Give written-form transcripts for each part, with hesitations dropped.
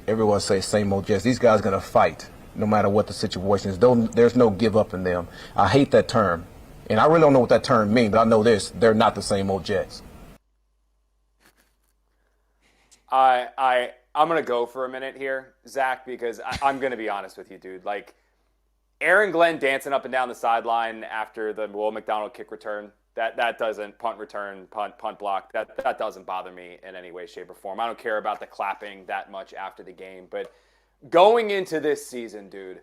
Everyone says same old Jets. These guys are going to fight no matter what the situation is. There's no give up in them. I hate that term. And I really don't know what that term means, but I know this. They're not the same old Jets. I'm going to go for a minute here, Zach, because I'm going to be honest with you, dude. Like, Aaron Glenn dancing up and down the sideline after the Will McDonald kick return, that doesn't, punt return, punt block, that doesn't bother me in any way, shape, or form. I don't care about the clapping that much after the game. But going into this season, dude,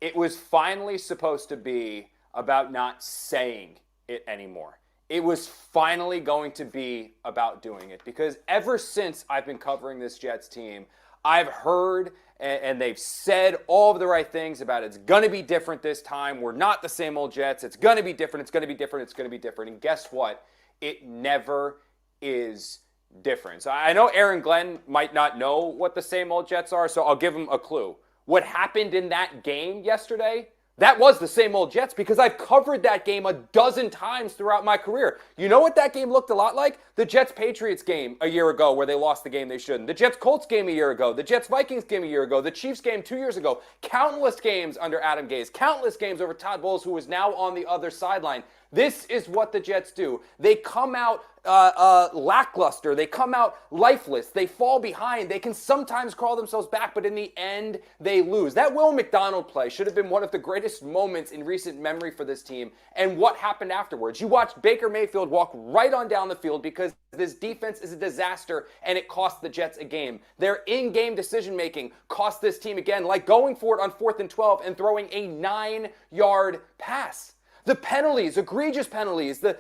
it was finally supposed to be about not saying it anymore. It was finally going to be about doing it, because ever since I've been covering this Jets team, I've heard and they've said all of the right things about it's going to be different this time. We're not the same old Jets. It's going to be different. It's going to be different. It's going to be different. And guess what? It never is different. So I know Aaron Glenn might not know what the same old Jets are, so I'll give him a clue. What happened in that game yesterday, that was the same old Jets, because I've covered that game a dozen times throughout my career. You know what that game looked a lot like? The Jets-Patriots game a year ago where they lost the game they shouldn't. The Jets-Colts game a year ago. The Jets-Vikings game a year ago. The Chiefs game 2 years ago. Countless games under Adam Gase. Countless games over Todd Bowles, who is now on the other sideline. This is what the Jets do. They come out lackluster. They come out lifeless. They fall behind. They can sometimes crawl themselves back, but in the end, they lose. That Will McDonald play should have been one of the greatest moments in recent memory for this team. And what happened afterwards? You watched Baker Mayfield walk right on down the field because this defense is a disaster, and it cost the Jets a game. Their in-game decision-making cost this team again, like going for it on 4th and 12 and throwing a 9-yard pass. The penalties, egregious penalties, the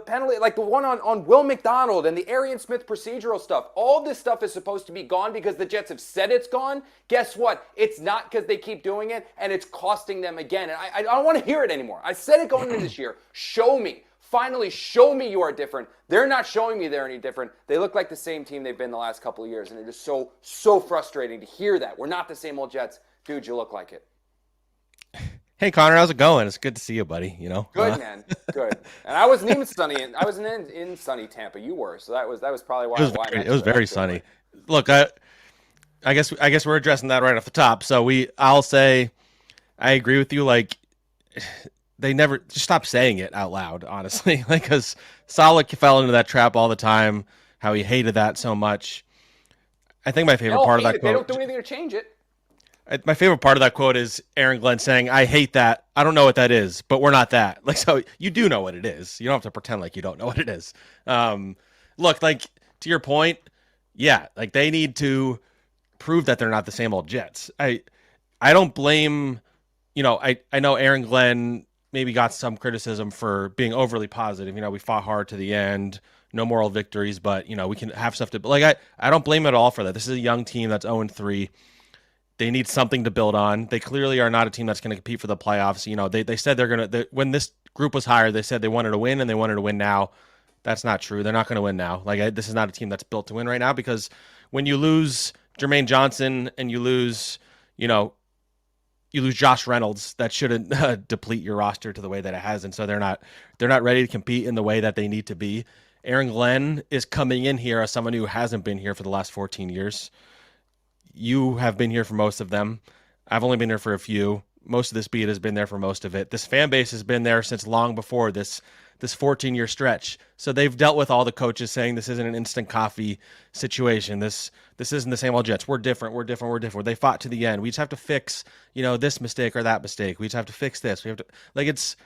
penalty, like the one on Will McDonald and the Arian Smith procedural stuff, all this stuff is supposed to be gone because the Jets have said it's gone. Guess what? It's not, because they keep doing it, and it's costing them again. And I don't want to hear it anymore. I said it going into this year. Show me. Finally, show me you are different. They're not showing me they're any different. They look like the same team they've been the last couple of years, and it is so frustrating to hear that. We're not the same old Jets. Dude, you look like it. Hey Connor, how's it going? It's good to see you, buddy. You know, good man, good. And I wasn't even sunny. I wasn't in sunny Tampa. You were, so that was probably why. It was very sunny. Look, I guess we're addressing that right off the top. So I'll say, I agree with you. Like, they never just stop saying it out loud. Honestly, like, because Saleh fell into that trap all the time. How he hated that so much. I think my favorite part of that quote. They don't do anything to change it. My favorite part of that quote is Aaron Glenn saying, "I hate that. I don't know what that is, but we're not that." Like, so you do know what it is. You don't have to pretend like you don't know what it is. Look, like, to your point, yeah, like, they need to prove that they're not the same old Jets. I don't blame, I know Aaron Glenn maybe got some criticism for being overly positive. We fought hard to the end, no moral victories, but, we can have stuff to, like, I don't blame him at all for that. This is a young team that's 0-3. They need something to build on. They clearly are not a team that's going to compete for the playoffs. They said they're going to, when this group was hired, they said they wanted to win, and they wanted to win now. That's not true. They're not going to win now. Like, this is not a team that's built to win right now, because when you lose Jermaine Johnson and you lose Josh Reynolds, that shouldn't deplete your roster to the way that it has. And so they're not ready to compete in the way that they need to be. Aaron Glenn is coming in here as someone who hasn't been here for the last 14 years. You have been here for most of them. I've only been here for a few. Most of this beat has been there for most of it. This fan base has been there since long before this 14-year stretch. So they've dealt with all the coaches saying this isn't an instant coffee situation. This isn't the same old Jets. We're different. They fought to the end. We just have to fix, this mistake or that mistake. We just have to fix this. We have to, like, it's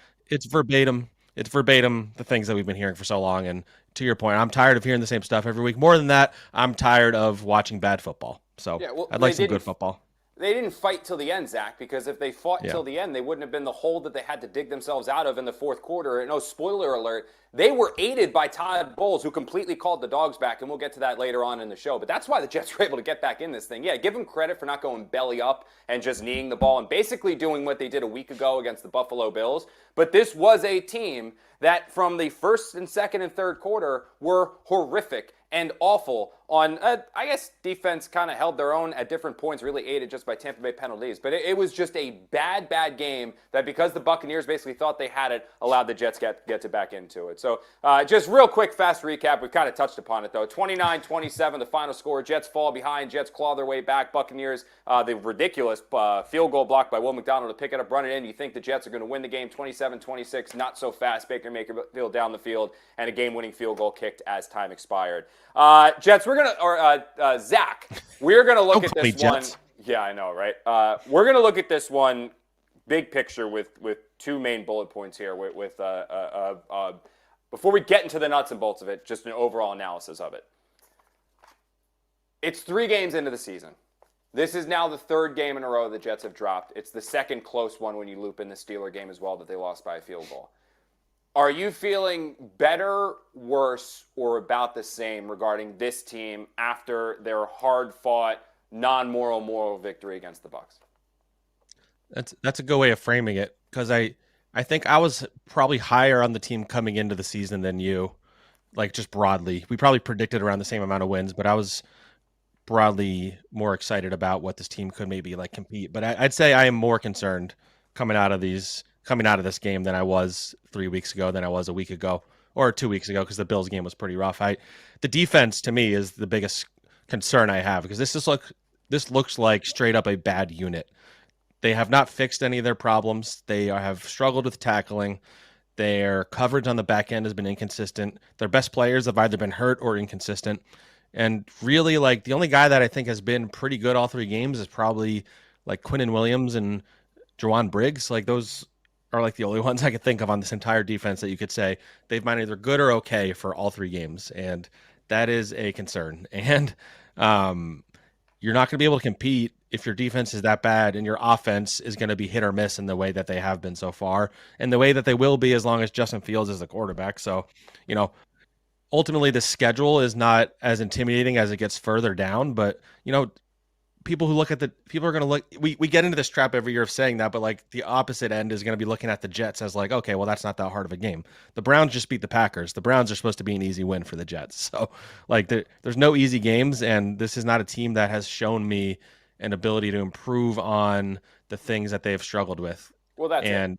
verbatim. It's verbatim the things that we've been hearing for so long. And to your point, I'm tired of hearing the same stuff every week. More than that, I'm tired of watching bad football. So yeah, I'd like some good football. They didn't fight till the end, Zach, because if they fought till the end, they wouldn't have been the hole that they had to dig themselves out of in the fourth quarter. And spoiler alert, they were aided by Todd Bowles, who completely called the dogs back, and we'll get to that later on in the show. But that's why the Jets were able to get back in this thing. Yeah, give them credit for not going belly up and just kneeing the ball and basically doing what they did a week ago against the Buffalo Bills. But this was a team that from the first and second and third quarter were horrific and awful on, I guess defense kind of held their own at different points, really aided just by Tampa Bay penalties. But it was just a bad game that, because the Buccaneers basically thought they had it, allowed the Jets get to back into it. So just real quick, fast recap. We've kind of touched upon it, though. 29-27, the final score. Jets fall behind. Jets claw their way back. Buccaneers, the ridiculous field goal blocked by Will McDonald to pick it up, run it in. You think the Jets are going to win the game 27-26. Not so fast. Baker Mayfield down the field, and a game-winning field goal kicked as time expired. Jets, Zach, we're going to look at this one. Yeah, I know, right? We're going to look at this one big picture with two main bullet points here. Before we get into the nuts and bolts of it, just an overall analysis of it. It's 3 games into the season. This is now the 3rd game in a row the Jets have dropped. It's the second close one when you loop in the Steeler game as well that they lost by a field goal. Are you feeling better, worse, or about the same regarding this team after their hard-fought, non-moral victory against the Bucs? That's a good way of framing it, because I think I was probably higher on the team coming into the season than you, like just broadly. We probably predicted around the same amount of wins, but I was broadly more excited about what this team could maybe like compete. But I'd say I am more concerned coming out of this game than I was 3 weeks ago, than I was a week ago or 2 weeks ago, because the Bills game was pretty rough. The defense to me is the biggest concern I have, because this looks like straight up a bad unit. They have not fixed any of their problems. They have struggled with tackling. Their coverage on the back end has been inconsistent. Their best players have either been hurt or inconsistent. And really, like, the only guy that I think has been pretty good all 3 games is probably like Quinnen Williams and Jawan Briggs. Like, those are like the only ones I could think of on this entire defense that you could say they've been either good or okay for all 3 games. And that is a concern. And you're not going to be able to compete if your defense is that bad and your offense is going to be hit or miss in the way that they have been so far, and the way that they will be as long as Justin Fields is the quarterback. So, ultimately the schedule is not as intimidating as it gets further down, but people are going to look, we get into this trap every year of saying that, but like the opposite end is going to be looking at the Jets as like, okay, well, that's not that hard of a game. The Browns just beat the Packers. The Browns are supposed to be an easy win for the Jets. So like there's no easy games, and this is not a team that has shown me an ability to improve on the things that they have struggled with. Well, that's it.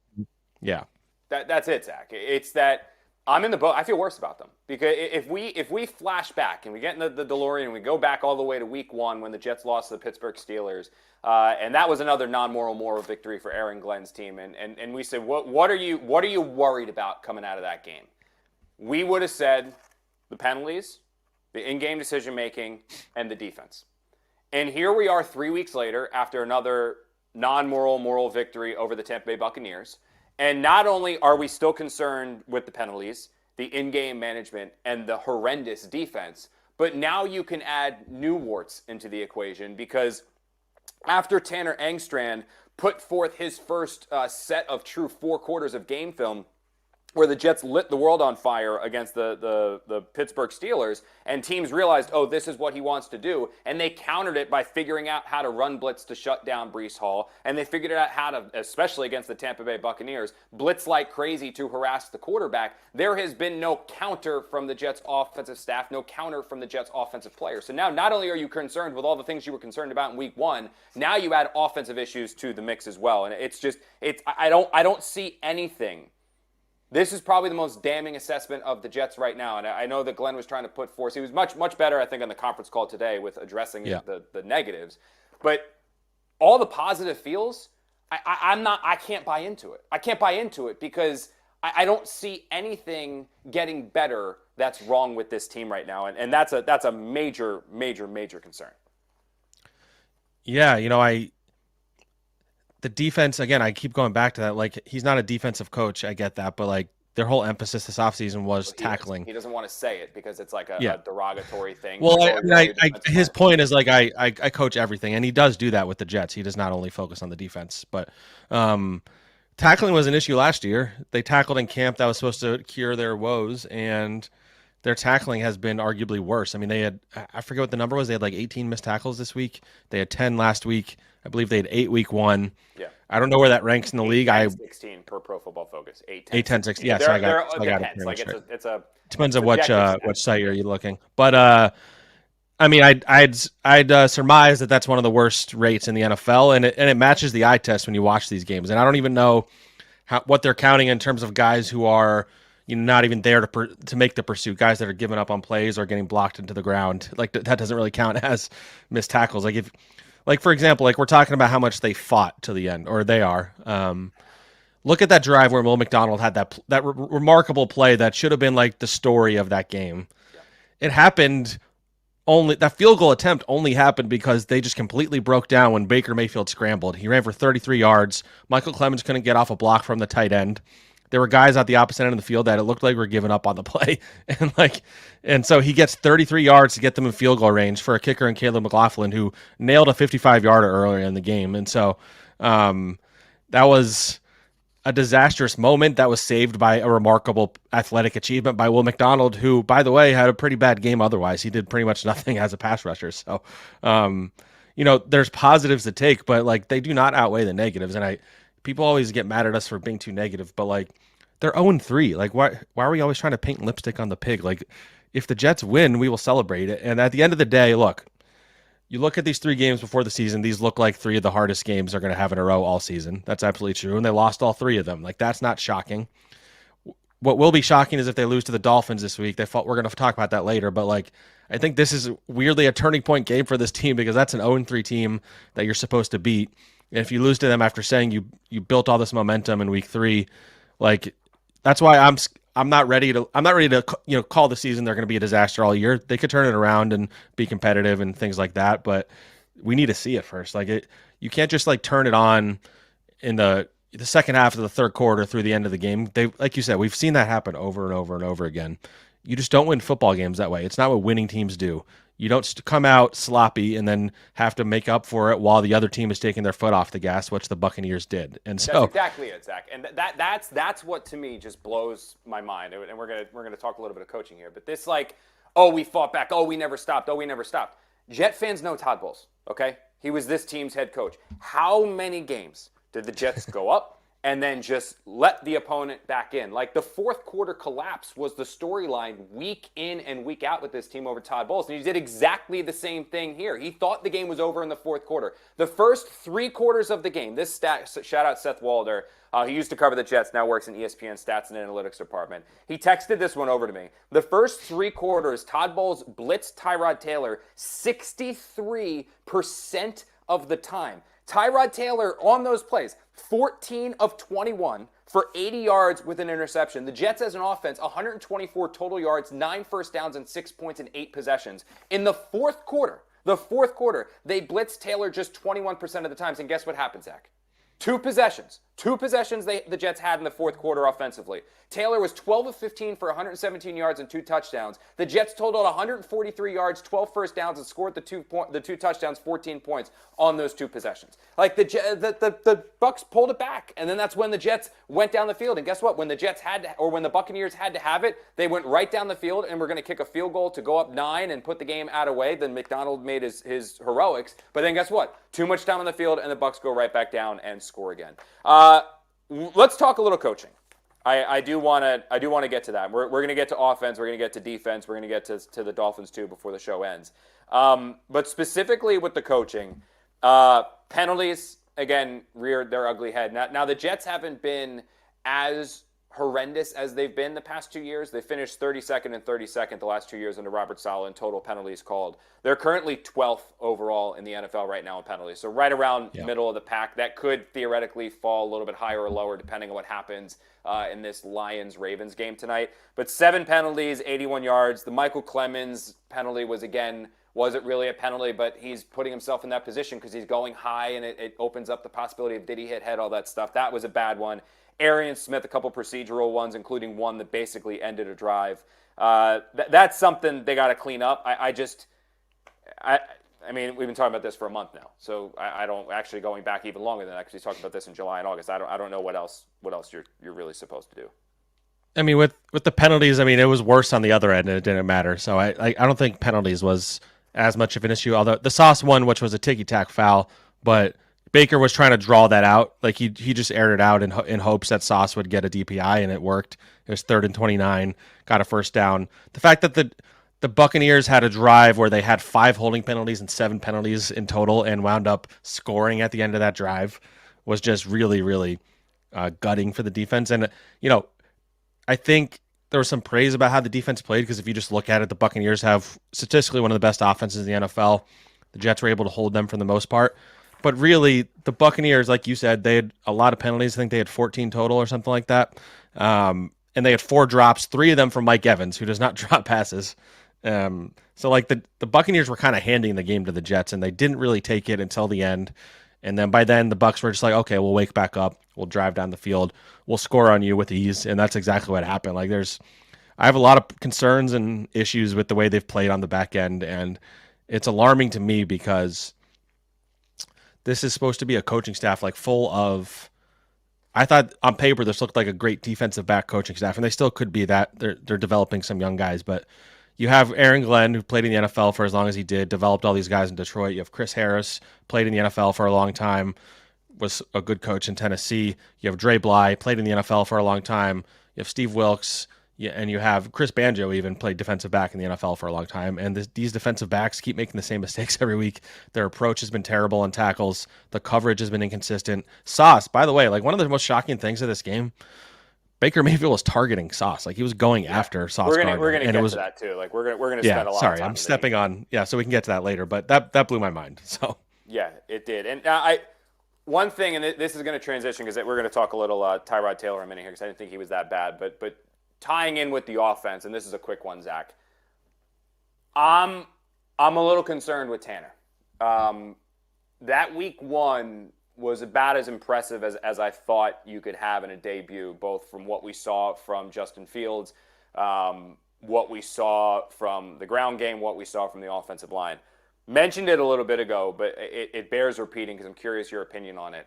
Yeah. That's it, Zach. It's that I'm in the boat. I feel worse about them, because if we flash back and we get in the DeLorean and we go back all the way to week 1 when the Jets lost to the Pittsburgh Steelers, and that was another non-moral victory for Aaron Glenn's team, and we said, what are you worried about coming out of that game? We would have said the penalties, the in-game decision making, and the defense. And here we are 3 weeks later after another non-moral victory over the Tampa Bay Buccaneers. And not only are we still concerned with the penalties, the in-game management, and the horrendous defense, but now you can add new warts into the equation, because after Tanner Engstrand put forth his first set of true 4 quarters of game film, where the Jets lit the world on fire against the Pittsburgh Steelers, and teams realized, oh, this is what he wants to do, and they countered it by figuring out how to run blitz to shut down Breece Hall, and they figured out how to, especially against the Tampa Bay Buccaneers, blitz like crazy to harass the quarterback. There has been no counter from the Jets offensive staff, no counter from the Jets offensive players. So now not only are you concerned with all the things you were concerned about in week 1, now you add offensive issues to the mix as well, and I don't see anything. This is probably the most damning assessment of the Jets right now. And I know that Glenn was trying to put forth. He was much better, I think, on the conference call today with addressing the negatives. But all the positive feels, I can't buy into it. I can't buy into it because I don't see anything getting better that's wrong with this team right now. And that's a major concern. Yeah, the defense, again, I keep going back to that. Like, he's not a defensive coach. I get that. But, like, their whole emphasis this offseason was tackling. He doesn't want to say it because it's like a derogatory thing. Well, his point is, like, I coach everything. And he does do that with the Jets. He does not only focus on the defense. But tackling was an issue last year. They tackled in camp. That was supposed to cure their woes. And their tackling has been arguably worse. I mean, they had, I forget what the number was. They had like 18 missed tackles this week. They had 10 last week. I believe they had 8 week 1. Yeah. I don't know where that ranks in the league. 16 per Pro Football Focus. 8, 10, 16. Yeah, so I got it. Like it's a depends on which site are you looking. But I mean, I'd surmise that that's one of the worst rates in the NFL, and it matches the eye test when you watch these games. And I don't even know what they're counting in terms of guys who are not even there to make the pursuit, guys that are giving up on plays or getting blocked into the ground. Like that doesn't really count as missed tackles. Like for example, like we're talking about how much they fought to the end, or they are. Look at that drive where Will McDonald had that remarkable play that should have been like the story of that game. Yeah. It happened. That field goal attempt only happened because they just completely broke down when Baker Mayfield scrambled. He ran for 33 yards. Michael Clemens couldn't get off a block from the tight end. There were guys at the opposite end of the field that it looked like were giving up on the play. And so he gets 33 yards to get them in field goal range for a kicker in Caleb McLaughlin, who nailed a 55-yarder earlier in the game. And so that was a disastrous moment that was saved by a remarkable athletic achievement by Will McDonald, who, by the way, had a pretty bad game otherwise. He did pretty much nothing as a pass rusher. So, there's positives to take, but like they do not outweigh the negatives. And people always get mad at us for being too negative, but like they're 0-3. Like why are we always trying to paint lipstick on the pig? Like if the Jets win, we will celebrate it. And at the end of the day, look, you look at these 3 games before the season, these look like 3 of the hardest games they're going to have in a row all season. That's absolutely true. And they lost all 3 of them. Like, that's not shocking. What will be shocking is if they lose to the Dolphins this week. We're going to talk about that later. But, like, I think this is weirdly a turning point game for this team because that's an 0-3 team that you're supposed to beat. And if you lose to them after saying you built all this momentum in week 3, like, that's why I'm not ready to call the season they're going to be a disaster all year. They could turn it around and be competitive and things like that, but we need to see it first. Like you can't just like turn it on in the second half of the third quarter through the end of the game. Like you said, we've seen that happen over and over and over again. You just don't win football games that way. It's not what winning teams do. You don't come out sloppy and then have to make up for it while the other team is taking their foot off the gas, which the Buccaneers did. And so that's exactly it, Zach. And that's what to me just blows my mind. And we're gonna talk a little bit of coaching here, but this we fought back. We never stopped. We never stopped. Jet fans know Todd Bowles. Okay, he was this team's head coach. How many games did the Jets go up and then just let the opponent back in? Like the fourth quarter collapse was the storyline week in and week out with this team over Todd Bowles. And he did exactly the same thing here. He thought the game was over in the fourth quarter. The first 3 quarters of the game, this shout out Seth Walder, he used to cover the Jets, now works in ESPN Stats and Analytics Department. He texted this one over to me. The first 3 quarters, Todd Bowles blitzed Tyrod Taylor 63% of the time. Tyrod Taylor on those plays, 14 of 21 for 80 yards with an interception. The Jets as an offense, 124 total yards, 9 first downs, and 6 points in 8 possessions. In the fourth quarter, they blitzed Taylor just 21% of the times. And guess what happened, Zach? 2 possessions. 2 possessions the Jets had in the fourth quarter offensively. Taylor was 12 of 15 for 117 yards and 2 touchdowns. The Jets totaled 143 yards, 12 first downs, and scored the 2 touchdowns, 14 points on those 2 possessions. Like the Bucs pulled it back, and then that's when the Jets went down the field. And guess what? When the Buccaneers had to have it, they went right down the field and were going to kick a field goal to go up 9 and put the game out of way. Then McDonald made his heroics. But then guess what? Too much time on the field, and the Bucs go right back down and score again. Let's talk a little coaching. I do want to get to that. We're going to get to offense. We're going to get to defense. We're going to get to the Dolphins too before the show ends. But specifically with the coaching, penalties again reared their ugly head. Now the Jets haven't been as horrendous as they've been the past 2 years. They finished 32nd and 32nd the last 2 years under Robert Saleh in total penalties called. They're currently 12th overall in the NFL right now in penalties. So right around middle of the pack. That could theoretically fall a little bit higher or lower depending on what happens in this Lions-Ravens game tonight. But 7 penalties, 81 yards. The Michael Clemens penalty wasn't really a penalty, but he's putting himself in that position because he's going high and it opens up the possibility of did he hit head, all that stuff. That was a bad one. Arian Smith, a couple procedural ones, including one that basically ended a drive. That's something they got to clean up. I mean, we've been talking about this for a month now, so I don't actually going back even longer than that because we talked about this in July and August. I don't know what else you're really supposed to do. I mean, with the penalties, I mean, it was worse on the other end and it didn't matter. So I don't think penalties was as much of an issue. Although the Sauce one, which was a ticky-tack foul, but Baker was trying to draw that out. Like he just aired it out in hopes that Sauce would get a DPI, and it worked. It was 3rd and 29, got a first down. The fact that the Buccaneers had a drive where they had 5 holding penalties and 7 penalties in total and wound up scoring at the end of that drive was just really, really gutting for the defense. And, I think there was some praise about how the defense played because if you just look at it, the Buccaneers have statistically one of the best offenses in the NFL. The Jets were able to hold them for the most part. But really, the Buccaneers, like you said, they had a lot of penalties. I think they had 14 total or something like that. And they had 4 drops, 3 of them from Mike Evans, who does not drop passes. So like the Buccaneers were kind of handing the game to the Jets, and they didn't really take it until the end. And then by then, the Bucs were just like, okay, we'll wake back up. We'll drive down the field. We'll score on you with ease. And that's exactly what happened. Like I have a lot of concerns and issues with the way they've played on the back end. And it's alarming to me because this is supposed to be a coaching staff like full of, I thought on paper this looked like a great defensive back coaching staff, and they still could be that. They're developing some young guys, but you have Aaron Glenn, who played in the NFL for as long as he did, developed all these guys in Detroit. You have Chris Harris, played in the NFL for a long time, was a good coach in Tennessee. You have Dre Bly, played in the NFL for a long time. You have Steve Wilkes, and you have Chris Banjo, even played defensive back in the NFL for a long time. And these defensive backs keep making the same mistakes every week. Their approach has been terrible on tackles. The coverage has been inconsistent. Sauce, by the way, like one of the most shocking things of this game, Baker Mayfield was targeting Sauce. Like he was going after Sauce. We're gonna get to that too. Like we're gonna spend a lot of time. I'm stepping on. Yeah, so we can get to that later. But that blew my mind. So yeah, it did. And one thing, and this is going to transition because we're going to talk a little Tyrod Taylor in a minute here because I didn't think he was that bad. But tying in with the offense, and this is a quick one, Zach. I'm a little concerned with Tanner. That week 1 was about as impressive as I thought you could have in a debut, both from what we saw from Justin Fields, what we saw from the ground game, what we saw from the offensive line. Mentioned it a little bit ago, but it bears repeating because I'm curious your opinion on it.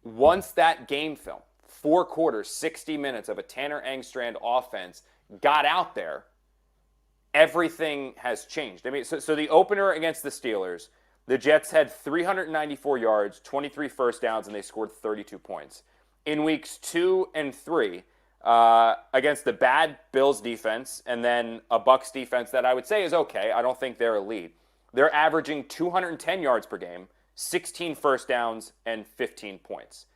Once that game film, 4 quarters, 60 minutes of a Tanner Engstrand offense got out there, everything has changed. I mean, so the opener against the Steelers, the Jets had 394 yards, 23 first downs, and they scored 32 points. In weeks 2 and 3, against the bad Bills defense and then a Bucs defense that I would say is okay, I don't think they're elite, they're averaging 210 yards per game, 16 first downs, and 15 points.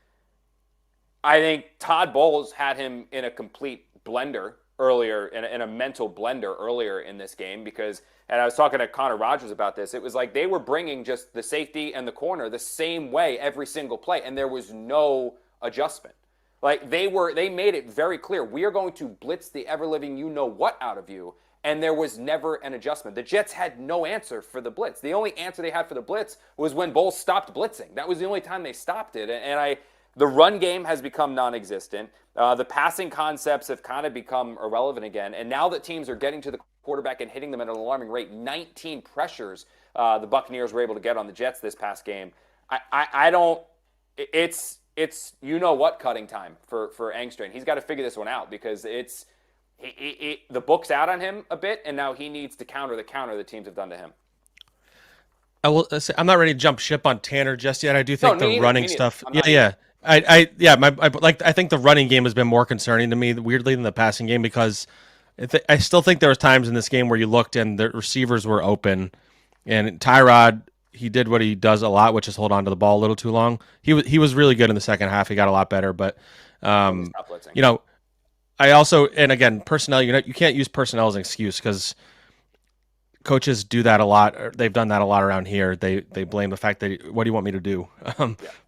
I think Todd Bowles had him in a complete blender earlier, in a mental blender earlier in this game because, and I was talking to Connor Rogers about this, it was like they were bringing just the safety and the corner the same way every single play, and there was no adjustment. Like they made it very clear, we are going to blitz the ever-living you-know-what out of you, and there was never an adjustment. The Jets had no answer for the blitz. The only answer they had for the blitz was when Bowles stopped blitzing. That was the only time they stopped it, the run game has become non-existent. The passing concepts have kind of become irrelevant again. And now that teams are getting to the quarterback and hitting them at an alarming rate, 19 pressures the Buccaneers were able to get on the Jets this past game. It's you-know-what cutting time for Engstrand. He's got to figure this one out because the book's out on him a bit, and now he needs to counter the teams have done to him. I'm not ready to jump ship on Tanner just yet. I do think the running stuff. Yeah. I think the running game has been more concerning to me, weirdly, than the passing game because I still think there was times in this game where you looked and the receivers were open, and Tyrod, he did what he does a lot, which is hold on to the ball a little too long. He was really good in the second half. He got a lot better, but I also, and again, personnel. You can't use personnel as an excuse because coaches do that a lot. They've done that a lot around here. They blame the fact that, what do you want me to do?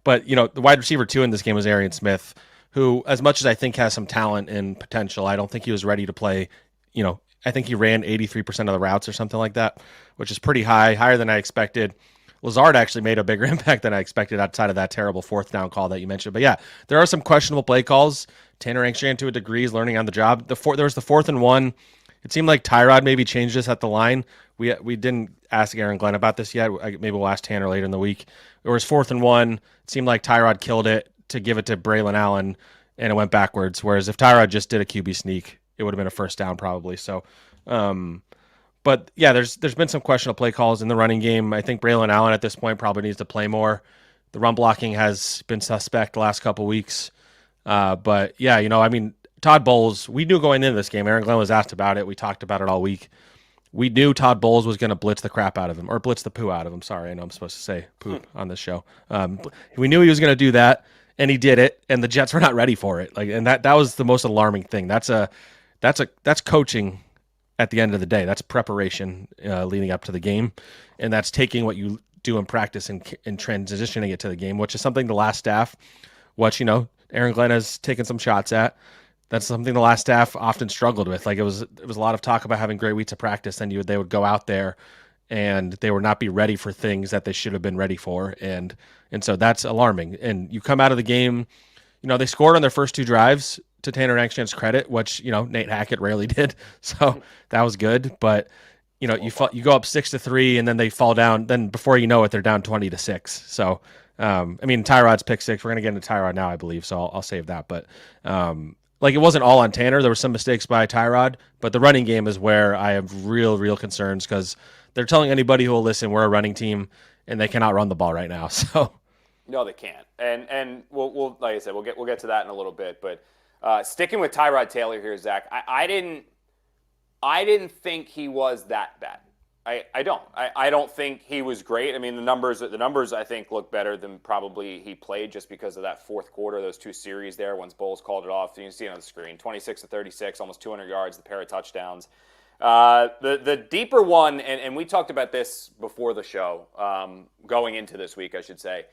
But, the wide receiver 2 in this game was Arian Smith, who, as much as I think has some talent and potential, I don't think he was ready to play. I think he ran 83% of the routes or something like that, which is pretty higher than I expected. Lazard actually made a bigger impact than I expected outside of that terrible 4th down call that you mentioned. But yeah, there are some questionable play calls. Tanner Engstrand, to a degree, is learning on the job. There was the 4th and 1. It seemed like Tyrod maybe changed this at the line. We didn't ask Aaron Glenn about this yet. Maybe we'll ask Tanner later in the week. It was 4th and 1. It seemed like Tyrod killed it to give it to Braylon Allen, and it went backwards. Whereas if Tyrod just did a QB sneak, it would have been a first down probably. So, but yeah, there's been some questionable play calls in the running game. I think Braylon Allen at this point probably needs to play more. The run blocking has been suspect the last couple weeks. But yeah, Todd Bowles, we knew going into this game, Aaron Glenn was asked about it. We talked about it all week. we knew Todd Bowles was going to blitz the crap out of him, or blitz the poo out of him. Sorry, I know I'm supposed to say poop on this show. We knew he was going to do that, and he did it, and the Jets were not ready for it. And that was the most alarming thing. That's coaching at the end of the day. That's preparation leading up to the game, and that's taking what you do in practice and transitioning it to the game, which is something the last staff, Aaron Glenn has taken some shots at. That's something the last staff often struggled with. Like it was a lot of talk about having great weeks of practice, and they would go out there and they would not be ready for things that they should have been ready for, and so that's alarming. And you come out of the game, they scored on their first 2 drives, to Tanner Angstand's credit, which Nate Hackett rarely did, so that was good. But you go up 6-3, and then they fall down. Then before you know it, they're down 20-6. So Tyrod's pick 6. We're gonna get into Tyrod now, I believe, so I'll save that. But it wasn't all on Tanner. There were some mistakes by Tyrod, but the running game is where I have real concerns, because they're telling anybody who will listen we're a running team, and they cannot run the ball right now. So no, they can't. And we'll like I said, we'll get to that in a little bit. But sticking with Tyrod Taylor here, Zach, I didn't think he was that bad. I don't. I don't think he was great. I mean, the numbers I think look better than probably he played, just because of that fourth quarter, those 2 series there, once Bowles called it off. You can see it on the screen, 26-36, almost 200 yards, the pair of touchdowns. The deeper one, and we talked about this before the show, going into this week, I should say.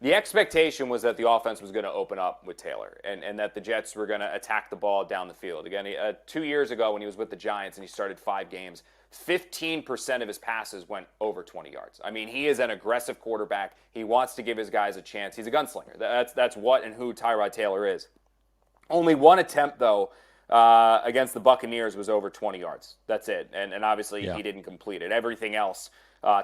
The expectation was that the offense was going to open up with Taylor, and that the Jets were going to attack the ball down the field. Again, 2 years ago when he was with the Giants and he started 5 games, 15% of his passes went over 20 yards. I mean, he is an aggressive quarterback. He wants to give his guys a chance. He's a gunslinger. That's what and who Tyrod Taylor is. Only 1 attempt, though, against the Buccaneers was over 20 yards. That's it. And obviously he didn't complete it. Everything else,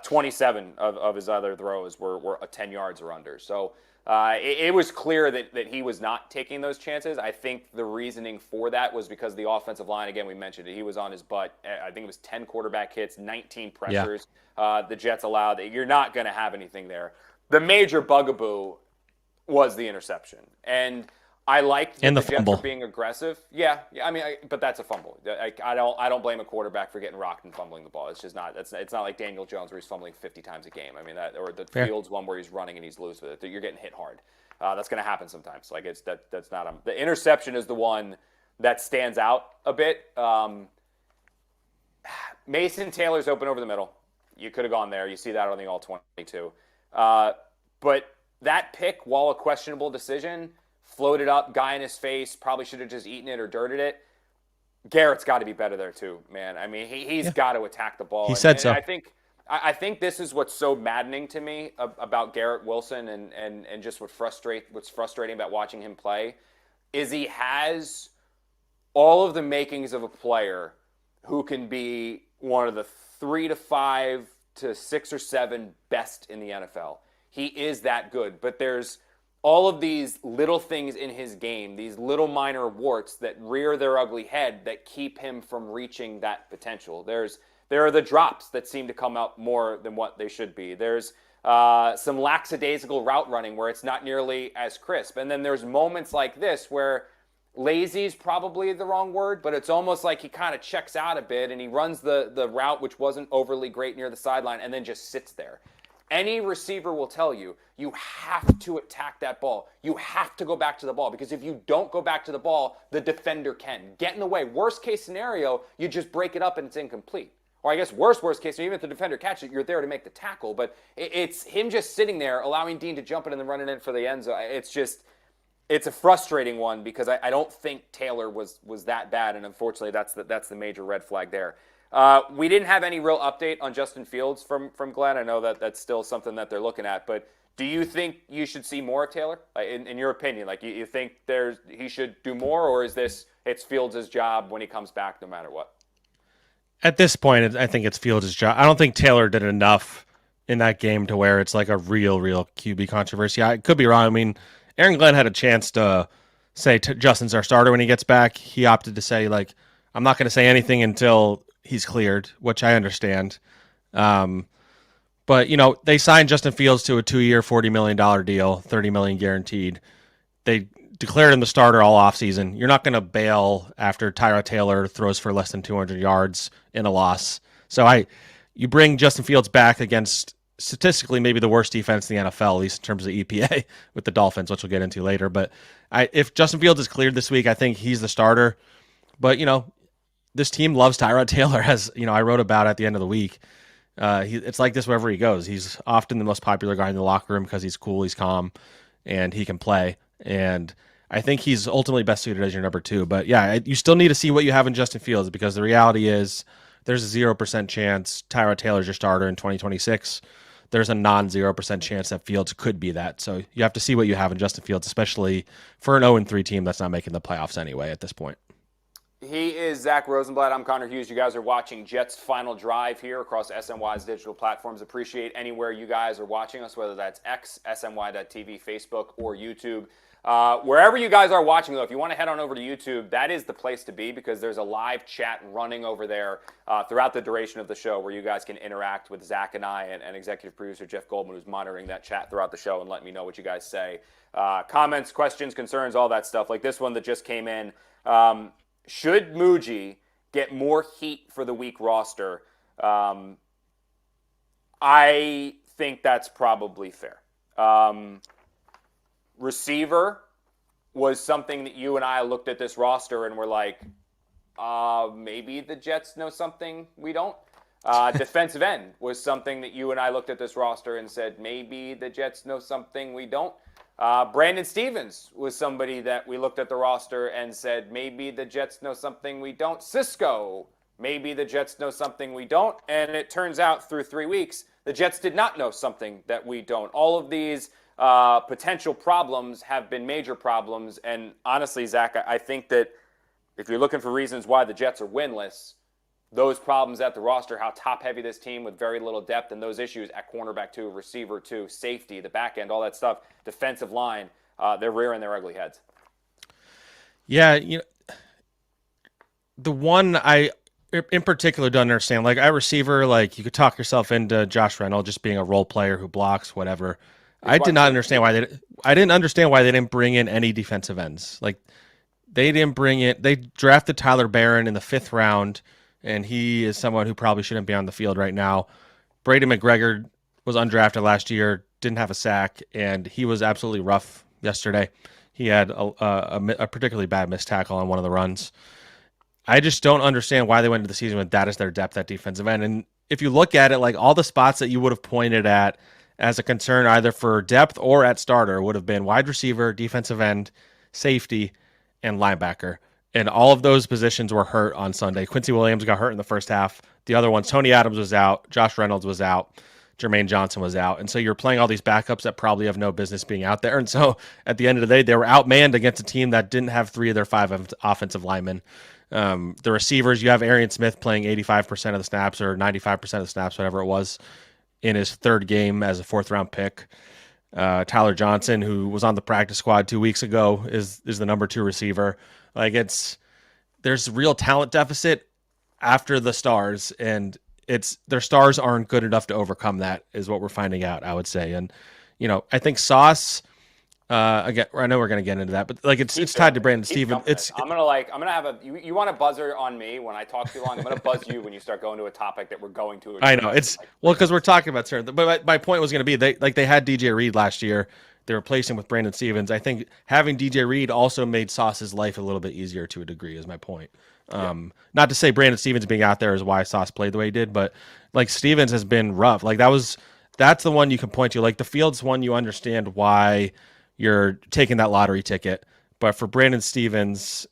27 of his other throws were 10 yards or under. So it was clear that he was not taking those chances. I think the reasoning for that was because the offensive line, again, we mentioned it, he was on his butt. I think it was 10 quarterback hits, 19 pressures. The Jets allowed. You're not going to have anything there. The major bugaboo was the interception. And I liked the Jets were being aggressive. Yeah, I mean, but that's a fumble. I don't blame a quarterback for getting rocked and fumbling the ball. It's just not. It's not like Daniel Jones where he's fumbling 50 times a game. I mean, or the Fields one where he's running and he's loose with it. You're getting hit hard. That's going to happen sometimes. Like that's not the interception is the one that stands out a bit. Mason Taylor's open over the middle. You could have gone there. You see that on the all-22. But that pick, while a questionable decision, floated up, guy in his face, probably should have just eaten it or dirted it. Garrett's got to be better there too, man. I mean, he's got to attack the ball. He said so. I think this is what's so maddening to me about Garrett Wilson and just what's frustrating about watching him play is he has all of the makings of a player who can be one of the 3 to 5 to 6 or 7 best in the NFL. He is that good, but there's all of these little things in his game, these little minor warts that rear their ugly head that keep him from reaching that potential. There are the drops that seem to come out more than what they should be. There's some lackadaisical route running where it's not nearly as crisp. And then there's moments like this where lazy is probably the wrong word, but it's almost like he kind of checks out a bit and he runs the route, which wasn't overly great near the sideline, and then just sits there. Any receiver will tell you, you have to attack that ball. You have to go back to the ball, because if you don't go back to the ball, the defender can get in the way. Worst case scenario, you just break it up and it's incomplete. Or I guess worst case, even if the defender catches it, you're there to make the tackle. But it's him just sitting there, allowing Dean to jump in and then running in for the end zone. It's a frustrating one, because I don't think Taylor was that bad, and unfortunately that's the major red flag there. We didn't have any real update on Justin Fields from Glenn. I know that's still something that they're looking at, but do you think you should see more of Taylor? In your opinion, like you think he should do more, or is it's Fields' job when he comes back no matter what? At this point, I think it's Fields' job. I don't think Taylor did enough in that game to where it's like a real QB controversy. I could be wrong. I mean, Aaron Glenn had a chance to say Justin's our starter when he gets back. He opted to say, like, I'm not going to say anything until he's cleared, which I understand. But, they signed Justin Fields to a 2-year, $40 million deal, $30 million guaranteed. They declared him the starter all offseason. You're not going to bail after Tyrod Taylor throws for less than 200 yards in a loss. So you bring Justin Fields back against statistically maybe the worst defense in the NFL, at least in terms of EPA with the Dolphins, which we'll get into later. But if Justin Fields is cleared this week, I think he's the starter. But, this team loves Tyrod Taylor, as I wrote about at the end of the week. It's like this wherever he goes. He's often the most popular guy in the locker room because he's cool, he's calm, and he can play. And I think he's ultimately best suited as your number 2. But yeah, you still need to see what you have in Justin Fields, because the reality is there's a 0% chance Tyrod Taylor's your starter in 2026. There's a non-0% chance that Fields could be that. So you have to see what you have in Justin Fields, especially for an 0-3 team that's not making the playoffs anyway at this point. He is Zack Rosenblatt. I'm Connor Hughes. You guys are watching Jets Final Drive here across SNY's digital platforms. Appreciate anywhere you guys are watching us, whether that's X, SNY.TV, Facebook, or YouTube. Wherever you guys are watching, though, if you want to head on over to YouTube, that is the place to be, because there's a live chat running over there throughout the duration of the show where you guys can interact with Zach and I and executive producer Jeff Goldman, who's monitoring that chat throughout the show and letting me know what you guys say. Comments, questions, concerns, all that stuff, like this one that just came in. Should Muji get more heat for the week roster? I think that's probably fair. Receiver was something that you and I looked at this roster and were like, maybe the Jets know something we don't. Defensive end was something that you and I looked at this roster and said, maybe the Jets know something we don't. Brandon Stevens was somebody that we looked at the roster and said, maybe the Jets know something we don't. Cisco, maybe the Jets know something we don't. And it turns out through 3 weeks, the Jets did not know something that we don't. All of these potential problems have been major problems. And honestly, Zach, I think that if you're looking for reasons why the Jets are winless, those problems at the roster, how top-heavy this team with very little depth, and those issues at cornerback 2, receiver 2, safety, the back end, all that stuff, defensive line, they're rearing their ugly heads. Yeah, the one I in particular don't understand, like at receiver, like you could talk yourself into Josh Reynolds just being a role player who blocks, whatever. I did not understand why I didn't understand why they didn't bring in any defensive ends. Like they didn't bring it. They drafted Tyler Barron in the 5th round, and he is someone who probably shouldn't be on the field right now. Brady McGregor was undrafted last year, didn't have a sack, and he was absolutely rough yesterday. He had a particularly bad missed tackle on one of the runs. I just don't understand why they went into the season with that as their depth at defensive end. And if you look at it, like all the spots that you would have pointed at as a concern either for depth or at starter would have been wide receiver, defensive end, safety, and linebacker. And all of those positions were hurt on Sunday. Quincy Williams got hurt in the first half. The other ones, Tony Adams was out, Josh Reynolds was out, Jermaine Johnson was out. And so you're playing all these backups that probably have no business being out there. And so at the end of the day, they were outmanned against a team that didn't have 3 of their 5 offensive linemen. The receivers, you have Arian Smith playing 85% of the snaps or 95% of the snaps, whatever it was, in his 3rd game as a 4th-round pick. Tyler Johnson, who was on the practice squad 2 weeks ago, is the number 2 receiver. Like there's real talent deficit after the stars, and their stars aren't good enough to overcome that, is what we're finding out, I would say. And I think Sauce. Again, I know we're gonna get into that, but like it's tied to Brandon Stevens. I'm gonna have you want a buzzer on me when I talk too long. I'm gonna buzz you when you start going to a topic that we're going to. I know because we're talking about certain. But my point was gonna be they had DJ Reed last year. They replaced him with Brandon Stevens. I think having DJ Reed also made Sauce's life a little bit easier to a degree, is my point. Not to say Brandon Stevens being out there is why Sauce played the way he did, but like Stevens has been rough. Like that's the one you can point to. Like the Fields one, you understand why you're taking that lottery ticket. But for Brandon Stevens,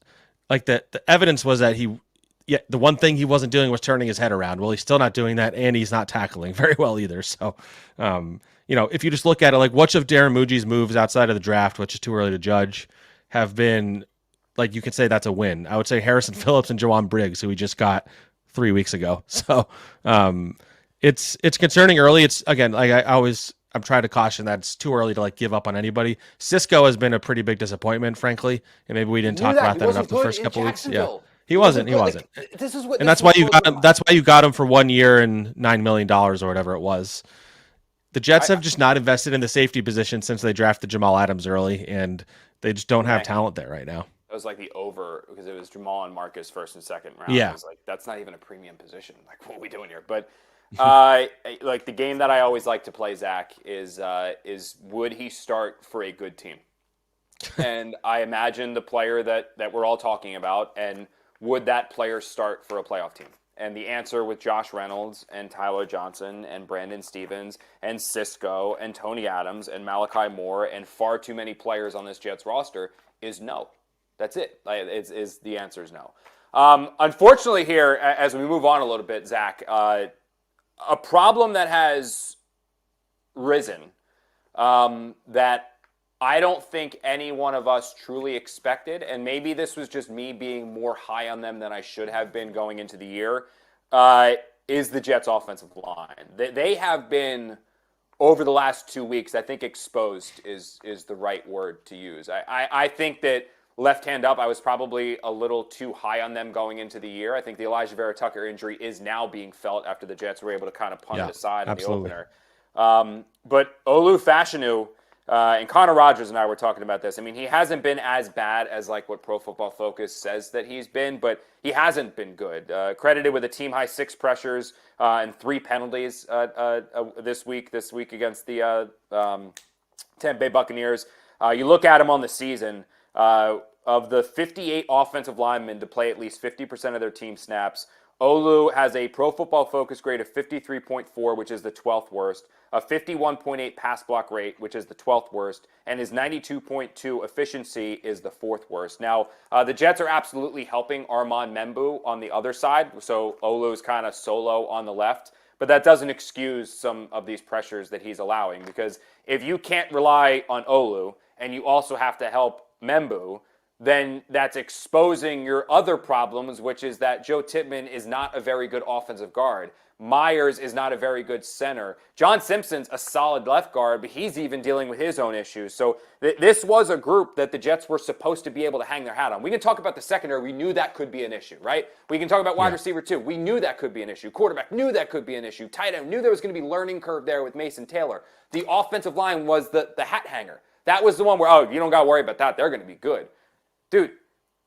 like the evidence was that the one thing he wasn't doing was turning his head around. Well, he's still not doing that, and he's not tackling very well either. So, if you just look at it, like which of Darren Muji's moves outside of the draft, which is too early to judge, have been, like you could say that's a win. I would say Harrison Phillips and Jawan Briggs, who we just got 3 weeks ago. So it's concerning early. It's, again, like I'm trying to caution that it's too early to like give up on anybody. Cisco has been a pretty big disappointment, frankly, and maybe we didn't talk about that enough the first couple of weeks. Yeah, he wasn't. Like, this is what, and that's why you got him. That's why you got him for 1 year and $9 million or whatever it was. The Jets have just not invested in the safety position since they drafted Jamal Adams early, and they just don't have talent there right now. was like the over because it was Jamal and Marcus first and second round. Yeah. I was like, that's not even a premium position. Like, what are we doing here? But like the game that I always like to play, Zach, is would he start for a good team? And I imagine the player that we're all talking about, and would that player start for a playoff team? And the answer with Josh Reynolds and Tyler Johnson and Brandon Stevens and Cisco and Tony Adams and Malachi Moore and far too many players on this Jets roster is no. That's it. The answer is no. Unfortunately here, as we move on a little bit, Zach, a problem that has risen that I don't think any one of us truly expected, and maybe this was just me being more high on them than I should have been going into the year, is the Jets' offensive line. They have been, over the last 2 weeks, I think exposed is the right word to use. I think that left hand up, I was probably a little too high on them going into the year. I think the Elijah Vera Tucker injury is now being felt after the Jets were able to kind of punt it aside in the opener. But Olu Fashanu, and Connor Rogers and I were talking about this. I mean, he hasn't been as bad as like what Pro Football Focus says that he's been, but he hasn't been good. Credited with a team-high 6 pressures and 3 penalties this week against the Tampa Bay Buccaneers. You look at him on the season, of the 58 offensive linemen to play at least 50% of their team snaps, Olu has a Pro Football Focus grade of 53.4, which is the 12th worst, a 51.8 pass block rate, which is the 12th worst, and his 92.2 efficiency is the 4th worst. Now, the Jets are absolutely helping Armand Membu on the other side, so Olu's kind of solo on the left, but that doesn't excuse some of these pressures that he's allowing, because if you can't rely on Olu and you also have to help Membu, then that's exposing your other problems, which is that Joe Tippmann is not a very good offensive guard. Myers is not a very good center. John Simpson's a solid left guard, but he's even dealing with his own issues. So this was a group that the Jets were supposed to be able to hang their hat on. We can talk about the secondary. We knew that could be an issue, right? We can talk about wide receiver too. We knew that could be an issue. Quarterback knew that could be an issue. Tight end knew there was going to be learning curve there with Mason Taylor. The offensive line was the hat hanger. That was the one where, oh, you don't got to worry about that. They're going to be good. Dude,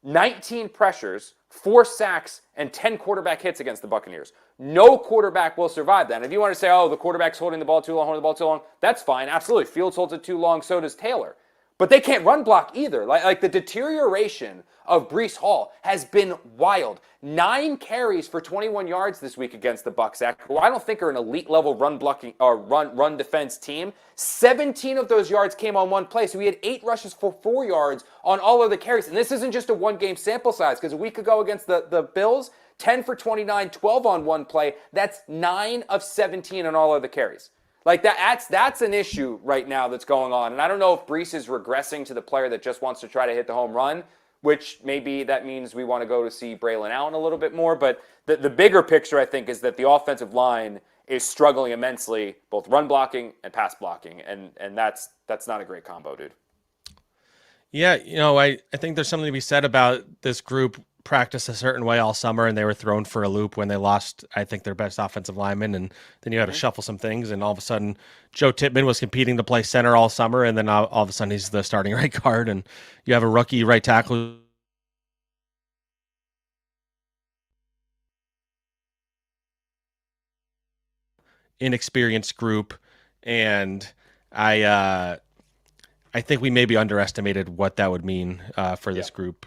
19 pressures, 4 sacks, and 10 quarterback hits against the Buccaneers. No quarterback will survive that. And if you want to say, oh, the quarterback's holding the ball too long, that's fine. Absolutely. Fields holds it too long, so does Taylor. But they can't run block either. Like the deterioration of Breece Hall has been wild. 9 carries for 21 yards this week against the Bucs, who I don't think are an elite level run blocking or run defense team. 17 of those yards came on one play, so he had 8 rushes for 4 yards on all of the carries. And this isn't just a one-game sample size, because a week ago against the Bills, 10 for 29, 12 on one play. That's 9 of 17 on all of the carries. Like that's an issue right now that's going on. And I don't know if Breece is regressing to the player that just wants to try to hit the home run, which maybe that means we want to go to see Braylon Allen a little bit more. But the bigger picture, I think, is that the offensive line is struggling immensely, both run blocking and pass blocking. And that's not a great combo, dude. Yeah, I think there's something to be said about this group practiced a certain way all summer, and they were thrown for a loop when they lost, I think, their best offensive lineman, and then you had to shuffle some things, and all of a sudden Joe Tippmann was competing to play center all summer, and then all of a sudden he's the starting right guard, and you have a rookie right tackle inexperienced group, and I think we maybe underestimated what that would mean for this group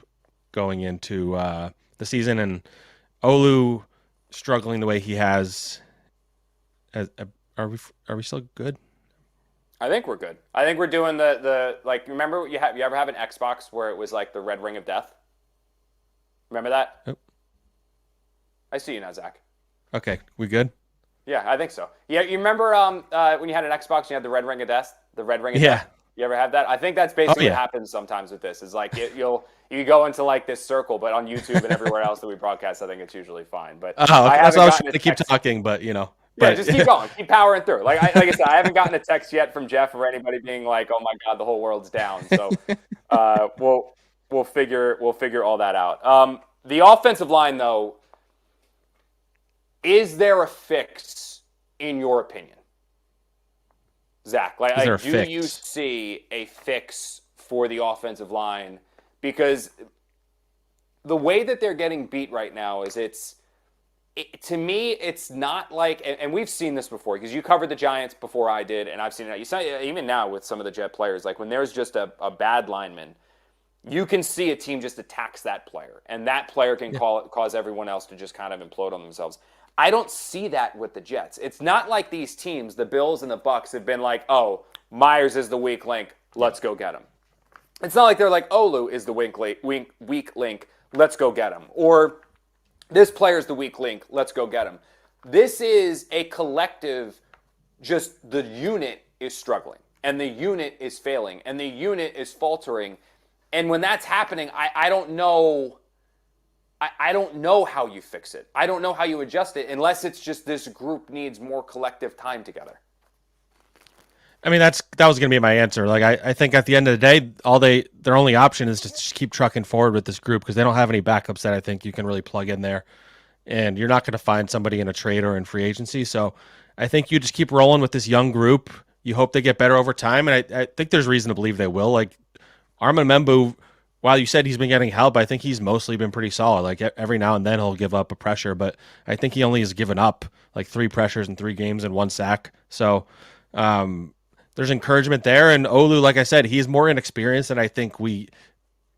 going into the season, and Olu struggling the way he has. Are we still good? I think we're good. I think we're doing the like. Remember, you ever have an Xbox where it was like the red ring of death? Remember that? Oh. I see you now, Zach. Okay, we good? Yeah, I think so. Yeah, you remember when you had an Xbox, you had the red ring of death. The red ring of death. You ever have that? I think that's basically what happens sometimes with this. Is like you go into like this circle, but on YouTube and everywhere else that we broadcast, I think it's usually fine. But okay. I was trying to keep talking, but Yeah, just keep going, keep powering through. Like I said, I haven't gotten a text yet from Jeff or anybody being like, "Oh my God, the whole world's down." So we'll figure all that out. The offensive line, though, is there a fix in your opinion? Zach, do you see a fix for the offensive line? Because the way that they're getting beat right now is to me, it's not like, and we've seen this before because you covered the Giants before I did, and I've seen it. You saw even now with some of the Jet players, like when there's just a bad lineman, you can see a team just attacks that player, and that player can cause everyone else to just kind of implode on themselves. I don't see that with the Jets. It's not like these teams, the Bills and the Bucs, have been like, oh, Myers is the weak link, let's go get him. It's not like they're like, Olu is the weak link, let's go get him. Or this player's the weak link, let's go get him. This is a collective, just the unit is struggling, and the unit is failing, and the unit is faltering. And when that's happening, I don't know. I don't know how you fix it. I don't know how you adjust it unless it's just this group needs more collective time together. I mean, that was going to be my answer. Like, I think at the end of the day, their only option is to just keep trucking forward with this group because they don't have any backups that I think you can really plug in there. And you're not going to find somebody in a trade or in free agency. So I think you just keep rolling with this young group. You hope they get better over time. And I think there's reason to believe they will. Like, Armin Membu, while you said he's been getting help, I think he's mostly been pretty solid. Like every now and then he'll give up a pressure, but I think he only has given up like 3 pressures in 3 games and 1 sack. So there's encouragement there. And Olu, like I said, he's more inexperienced than I think we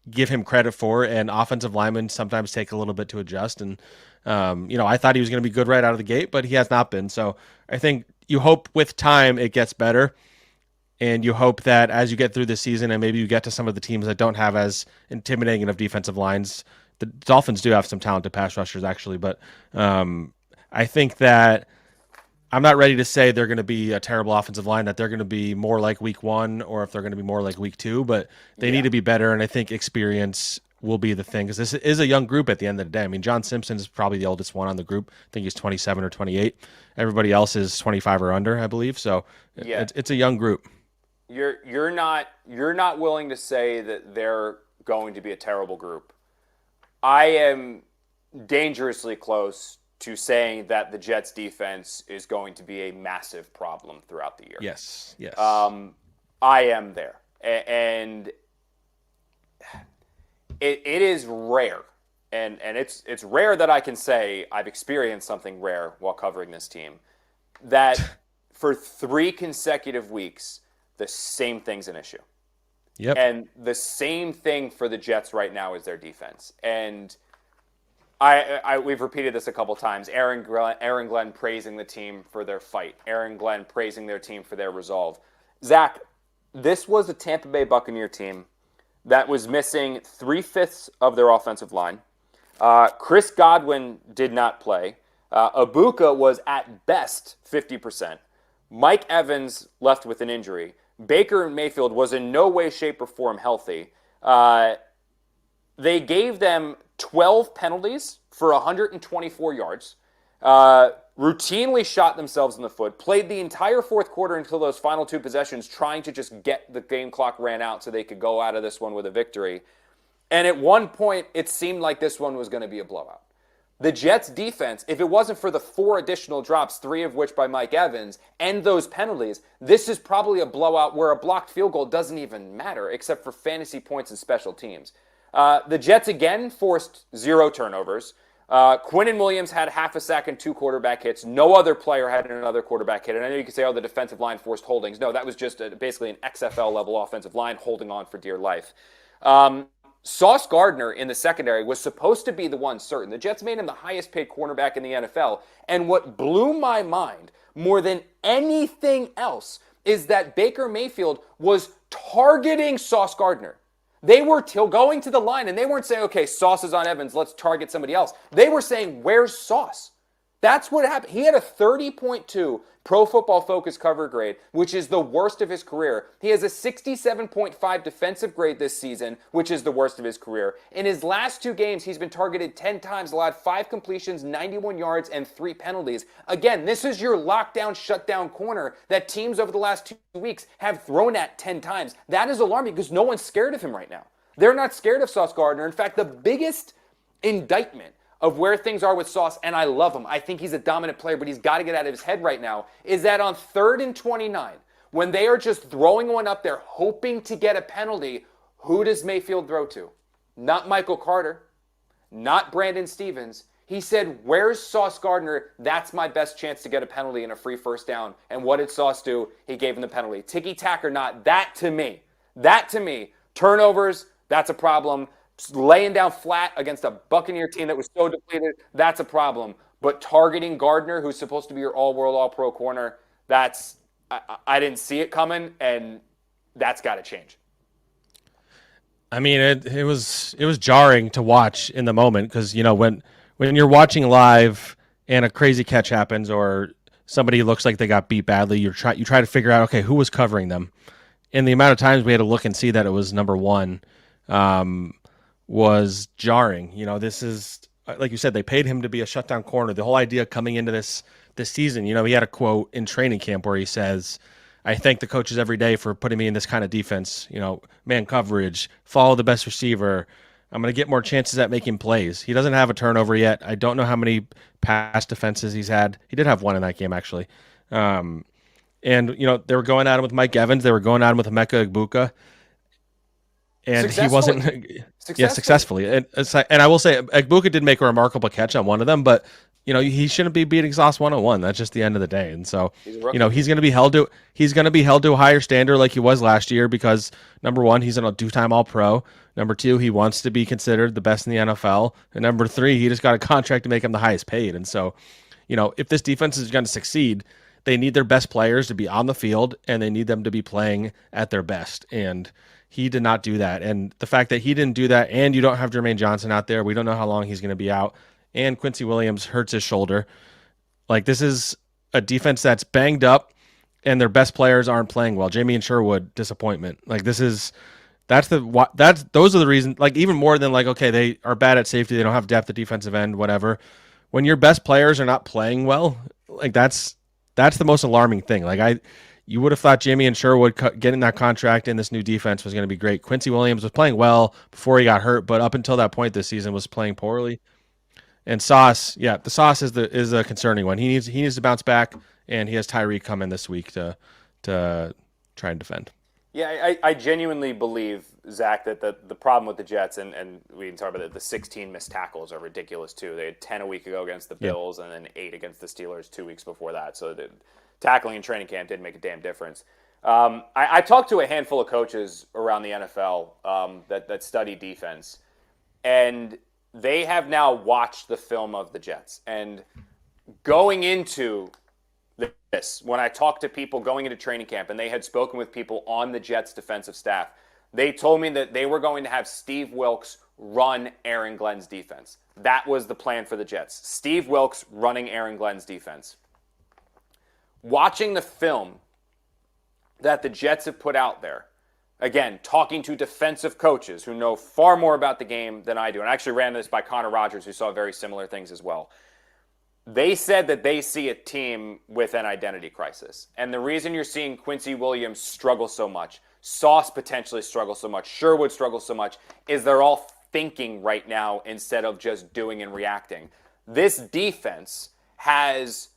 give him credit for. And offensive linemen sometimes take a little bit to adjust. And, I thought he was going to be good right out of the gate, but he has not been. So I think you hope with time it gets better. And you hope that as you get through the season and maybe you get to some of the teams that don't have as intimidating of defensive lines, the Dolphins do have some talented pass rushers actually, but I think that I'm not ready to say they're going to be a terrible offensive line, that they're going to be more like week 1 or if they're going to be more like week 2, but they need to be better. And I think experience will be the thing because this is a young group at the end of the day. I mean, John Simpson is probably the oldest one on the group. I think he's 27 or 28. Everybody else is 25 or under, I believe. So it's a young group. You're not willing to say that they're going to be a terrible group. I am dangerously close to saying that the Jets defense is going to be a massive problem throughout the year. Yes. I am there. And it is rare. And it's rare that I can say I've experienced something rare while covering this team. That for 3 consecutive weeks, the same thing's an issue. Yep. And the same thing for the Jets right now is their defense. And we've repeated this a couple times. Aaron Glenn praising the team for their fight. Aaron Glenn praising their team for their resolve. Zach, this was a Tampa Bay Buccaneer team that was missing 3/5 of their offensive line. Chris Godwin did not play. Ibuka was at best 50%. Mike Evans left with an injury. Baker Mayfield was in no way, shape, or form healthy. They gave them 12 penalties for 124 yards, routinely shot themselves in the foot, played the entire fourth quarter until those final 2 possessions trying to just get the game clock ran out so they could go out of this one with a victory. And at one point, it seemed like this one was going to be a blowout. The Jets defense, if it wasn't for the 4 additional drops, 3 of which by Mike Evans, and those penalties, this is probably a blowout where a blocked field goal doesn't even matter except for fantasy points and special teams. The Jets again forced 0 turnovers. Quinnen Williams had half a sack and 2 quarterback hits. No other player had another quarterback hit. And I know you could say, oh, the defensive line forced holdings. No, that was just basically an XFL-level offensive line holding on for dear life. Sauce Gardner in the secondary was supposed to be the one certain. The Jets made him the highest paid cornerback in the NFL. And what blew my mind more than anything else is that Baker Mayfield was targeting Sauce Gardner. They were going to the line and they weren't saying, okay, Sauce is on Evans, let's target somebody else. They were saying, where's Sauce? That's what happened. He had a 30.2 Pro Football Focus cover grade, which is the worst of his career. He has a 67.5 defensive grade this season, which is the worst of his career. In his last 2 games, he's been targeted 10 times, allowed 5 completions, 91 yards, and 3 penalties. Again, this is your lockdown, shutdown corner that teams over the last 2 weeks have thrown at 10 times. That is alarming because no one's scared of him right now. They're not scared of Sauce Gardner. In fact, the biggest indictment of where things are with Sauce, and I love him. I think he's a dominant player, but he's got to get out of his head right now, is that on 3rd and 29, when they are just throwing one up there, hoping to get a penalty, who does Mayfield throw to? Not Michael Carter. not Brandon Stevens. He said, where's Sauce Gardner? That's my best chance to get a penalty and a free first down. And what did Sauce do? He gave him the penalty. Ticky-tack or not, that to me, turnovers, that's a problem. Laying down flat against a Buccaneer team that was so depleted, that's a problem. But targeting Gardner, who's supposed to be your all-world, all-pro corner, I didn't see it coming, and that's got to change. I mean, it was jarring to watch in the moment because, when you're watching live and a crazy catch happens or somebody looks like they got beat badly, you try to figure out, okay, who was covering them? And the amount of times we had to look and see that it was number one was jarring. This is, like you said, they paid him to be a shutdown corner. The whole idea coming into this season, he had a quote in training camp where he says, I thank the coaches every day for putting me in this kind of defense, man coverage, follow the best receiver. I'm going to get more chances at making plays. He doesn't have a turnover yet. I don't know how many pass defenses he's had. He did have one in that game, actually. And, they were going at him with Mike Evans. They were going at him with Emeka Egbuka. And he wasn't successfully. And I will say, Egbuka did make a remarkable catch on one of them, but he shouldn't be beating Sauce 101. That's just the end of the day. And so, he's going to be held to a higher standard like he was last year because number one, he's a two-time All-Pro. Number two, he wants to be considered the best in the NFL. And number three, he just got a contract to make him the highest paid. And so, if this defense is going to succeed, they need their best players to be on the field and they need them to be playing at their best. And he did not do that. And the fact that he didn't do that and you don't have Jermaine Johnson out there, we don't know how long he's going to be out. And Quincy Williams hurts his shoulder. Like, this is a defense that's banged up and their best players aren't playing well. Jamie and Sherwood, disappointment. Like, those are the reasons, like, even more than like, okay, they are bad at safety. They don't have depth at defensive end, whatever. When your best players are not playing well, like that's the most alarming thing. Like you would have thought Jamie and Sherwood getting that contract in this new defense was going to be great. Quincy Williams was playing well before he got hurt, but up until that point this season was playing poorly. And Sauce, the Sauce is a concerning one. He needs to bounce back, and he has Tyreek come in this week to try and defend. Yeah, I genuinely believe, Zach, that the problem with the Jets, and we can talk about it, the 16 missed tackles are ridiculous too. They had 10 a week ago against the Bills, and then 8 against the Steelers 2 weeks before that. So the tackling in training camp didn't make a damn difference. I talked to a handful of coaches around the NFL that study defense, and they have now watched the film of the Jets. And going into this, when I talked to people going into training camp and they had spoken with people on the Jets defensive staff, they told me that they were going to have Steve Wilks run Aaron Glenn's defense. That was the plan for the Jets. Steve Wilks running Aaron Glenn's defense. Watching the film that the Jets have put out there, again, talking to defensive coaches who know far more about the game than I do, and I actually ran this by Connor Rogers, who saw very similar things as well. They said that they see a team with an identity crisis. And the reason you're seeing Quincy Williams struggle so much, Sauce potentially struggle so much, Sherwood struggle so much, is they're all thinking right now instead of just doing and reacting. This defense has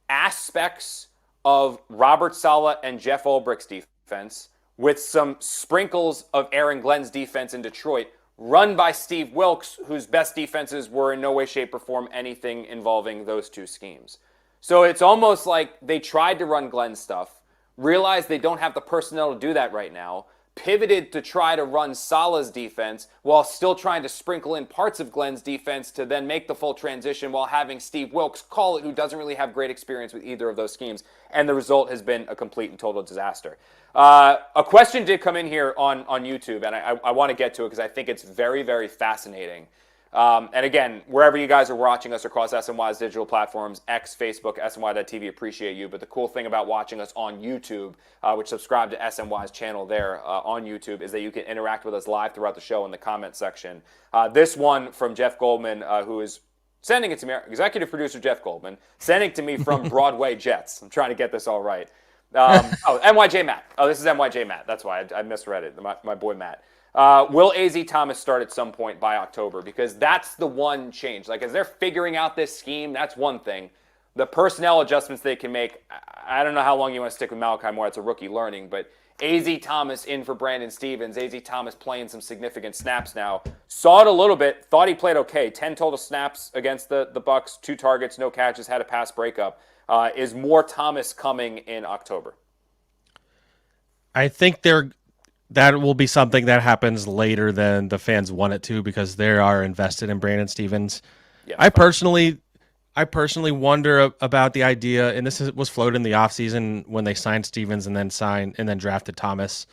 aspects of Robert Saleh and Jeff Ulbricht's defense with some sprinkles of Aaron Glenn's defense in Detroit, run by Steve Wilks, whose best defenses were in no way, shape, or form anything involving those two schemes. So it's almost like they tried to run Glenn's stuff, realized they don't have the personnel to do that right now, pivoted to try to run Saleh's defense while still trying to sprinkle in parts of Glenn's defense to then make the full transition while having Steve Wilks call it, who doesn't really have great experience with either of those schemes. And the result has been a complete and total disaster. A question did come in here on YouTube, and I want to get to it because I think it's very, very fascinating. And again, wherever you guys are watching us across SNY's digital platforms, X, Facebook, SNY.TV, appreciate you. But the cool thing about watching us on YouTube, which subscribe to SNY's channel there on YouTube, is that you can interact with us live throughout the show in the comment section. This one from Jeff Goldman, who is sending it to me, executive producer Jeff Goldman, sending it to me from Broadway Jets. I'm trying to get this all right. NYJ Matt. Oh, this is NYJ Matt. That's why I misread it. My boy Matt. Will A.Z. Thomas start at some point by October? Because that's the one change. Like, as they're figuring out this scheme, that's one thing. The personnel adjustments they can make, I don't know how long you want to stick with Malachi Moore. It's a rookie learning. But A.Z. Thomas in for Brandon Stevens. A.Z. Thomas playing some significant snaps now. Saw it a little bit. Thought he played okay. 10 total snaps against the Bucs. 2 targets, no catches, had a pass breakup. Is more Thomas coming in October? I think that will be something that happens later than the fans want it to, because they are invested in Brandon Stevens. Yeah, I personally wonder about the idea, and this was floated in the offseason when they signed Stevens and then drafted Thomas.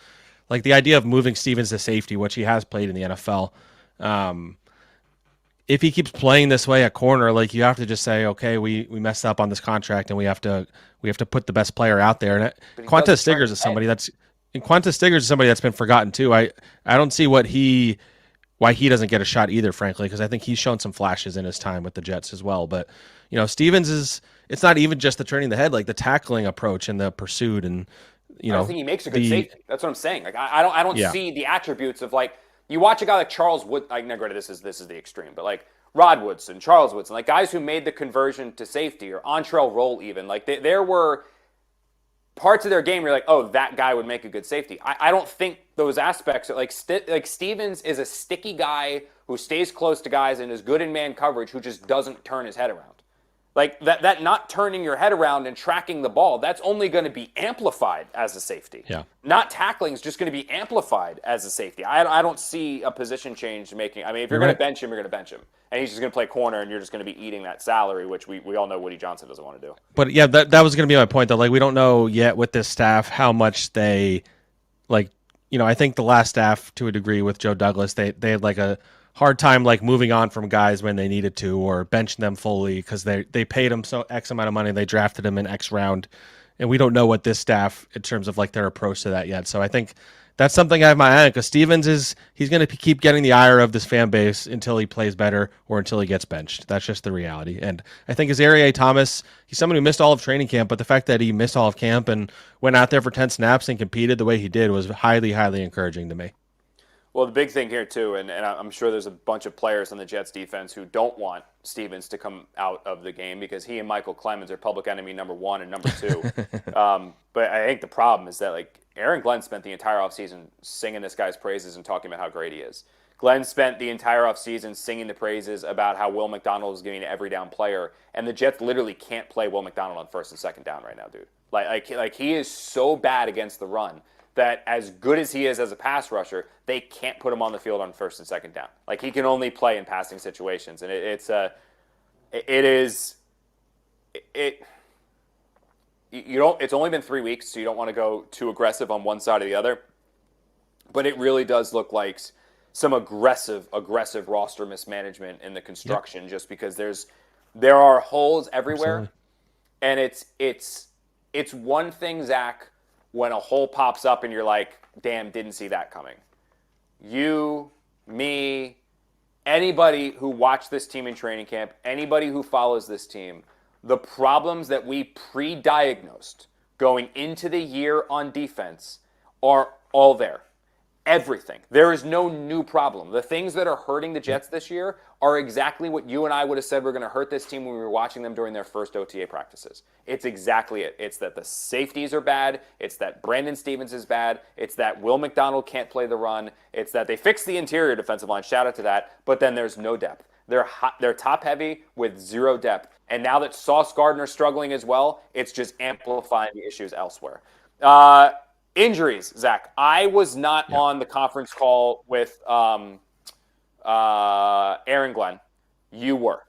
Like the idea of moving Stevens to safety, which he has played in the NFL. If he keeps playing this way at corner, like you have to just say, okay, we messed up on this contract and we have to put the best player out there. And Quintez Stiggers is somebody that's been forgotten too. I don't see why he doesn't get a shot either, frankly, because I think he's shown some flashes in his time with the Jets as well. But Stevens it's not even just the turning the head, like the tackling approach and the pursuit, and I don't think he makes a good safety. That's what I'm saying. Like I don't see the attributes of, like, you watch a guy like Charles Wood. Like, no, granted, this is the extreme, but like Rod Woodson, Charles Woodson, like guys who made the conversion to safety, or Entrell Roll even. Like there were parts of their game where you're like, oh, that guy would make a good safety. I don't think those aspects are like Stevens is a sticky guy who stays close to guys and is good in man coverage, who just doesn't turn his head around. Like that not turning your head around and tracking the ball, that's only going to be amplified as a safety. Yeah. Not tackling is just going to be amplified as a safety. I don't see a position change making. I mean, if you're going to bench him, you're going to bench him. And he's just going to play corner, and you're just going to be eating that salary, which we all know Woody Johnson doesn't want to do. But yeah, that was going to be my point, though. Like, we don't know yet with this staff how much they, like, I think the last staff, to a degree, with Joe Douglas, they had like a hard time like moving on from guys when they needed to, or benching them fully because they paid them so X amount of money, they drafted him in X round, and we don't know what this staff in terms of like their approach to that yet. So I think that's something I have my eye on, because Stevens he's going to keep getting the ire of this fan base until he plays better or until he gets benched. That's just the reality. And I think A.Z. Thomas, he's someone who missed all of training camp, but the fact that he missed all of camp and went out there for 10 snaps and competed the way he did was highly, highly encouraging to me. Well, the big thing here, too, and I'm sure there's a bunch of players on the Jets defense who don't want Stevens to come out of the game, because he and Michael Clemens are public enemy number 1 and number 2. But I think the problem is that, like, Aaron Glenn spent the entire offseason singing this guy's praises and talking about how great he is. Glenn spent the entire offseason singing the praises about how Will McDonald is getting an every down player, and the Jets literally can't play Will McDonald on first and second down right now, dude. Like he is so bad against the run that, as good as he is as a pass rusher, they can't put him on the field on first and second down. Like, he can only play in passing situations, and it's only been 3 weeks, so you don't want to go too aggressive on one side or the other, but it really does look like some aggressive roster mismanagement in the construction. Yep. Just because there are holes everywhere. Absolutely. And it's one thing, Zach, when a hole pops up and you're like, damn, didn't see that coming. You, me, anybody who watched this team in training camp, anybody who follows this team, the problems that we pre-diagnosed going into the year on defense are all there. Everything. There is no new problem. The things that are hurting the Jets this year are exactly what you and I would have said were going to hurt this team when we were watching them during their first OTA practices. It's exactly it. It's that the safeties are bad. It's that Brandon Stevens is bad. It's that Will McDonald can't play the run. It's that they fixed the interior defensive line. Shout out to that. But then there's no depth. They're top heavy with zero depth. And now that Sauce Gardner's struggling as well, it's just amplifying the issues elsewhere. Injuries, Zach. I was not on the conference call with Aaron Glenn. You were.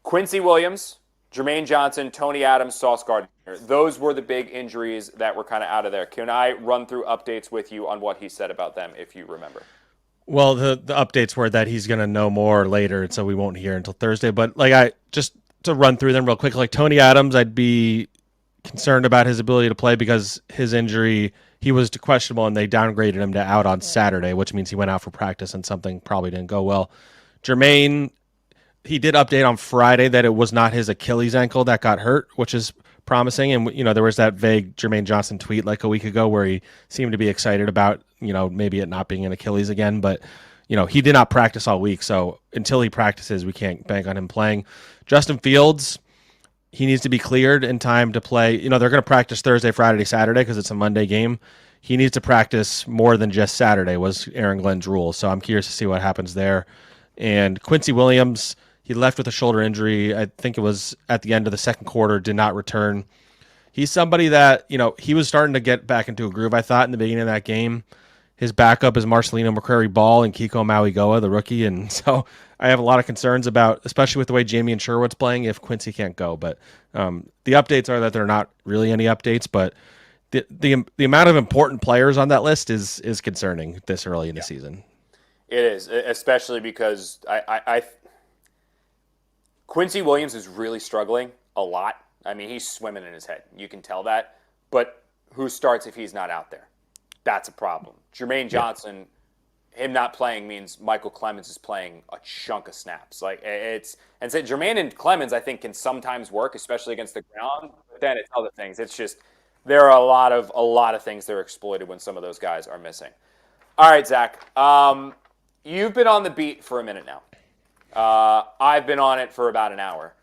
Quincy Williams, Jermaine Johnson, Tony Adams, Sauce Gardner. Those were the big injuries that were kind of out of there. Can I run through updates with you on what he said about them, if you remember? Well, the updates were that he's going to know more later, and so we won't hear until Thursday. But I just to run through them real quick, like Tony Adams, I'd be concerned about his ability to play because his injury, he was questionable, and they downgraded him to out on Saturday, which means he went out for practice and something probably didn't go well. Jermaine, he did update on Friday that it was not his Achilles ankle that got hurt, which is promising. And, there was that vague Jermaine Johnson tweet like a week ago where he seemed to be excited about, maybe it not being an Achilles again. But, he did not practice all week. So until he practices, we can't bank on him playing. Justin Fields, he needs to be cleared in time to play. They're going to practice Thursday, Friday, Saturday because it's a Monday game. He needs to practice more than just Saturday was Aaron Glenn's rule. So I'm curious to see what happens there. And Quincy Williams, he left with a shoulder injury. I think it was at the end of the second quarter, did not return. He's somebody that, he was starting to get back into a groove, I thought, in the beginning of that game. His backup is Marcelino McCrary-Ball and Kiko Mauigoa, the rookie. And so I have a lot of concerns about, especially with the way Jamie and Sherwood's playing, if Quincy can't go. But the updates are that there are not really any updates. But the amount of important players on that list is concerning this early in the season. It is, especially because Quincy Williams is really struggling a lot. I mean, he's swimming in his head. You can tell that. But who starts if he's not out there? That's a problem. Jermaine Johnson, him not playing means Michael Clemens is playing a chunk of snaps. Jermaine and Clemens, I think, can sometimes work, especially against the ground. But then it's other things. It's just there are a lot of things that are exploited when some of those guys are missing. All right, Zach. You've been on the beat for a minute now. I've been on it for about an hour.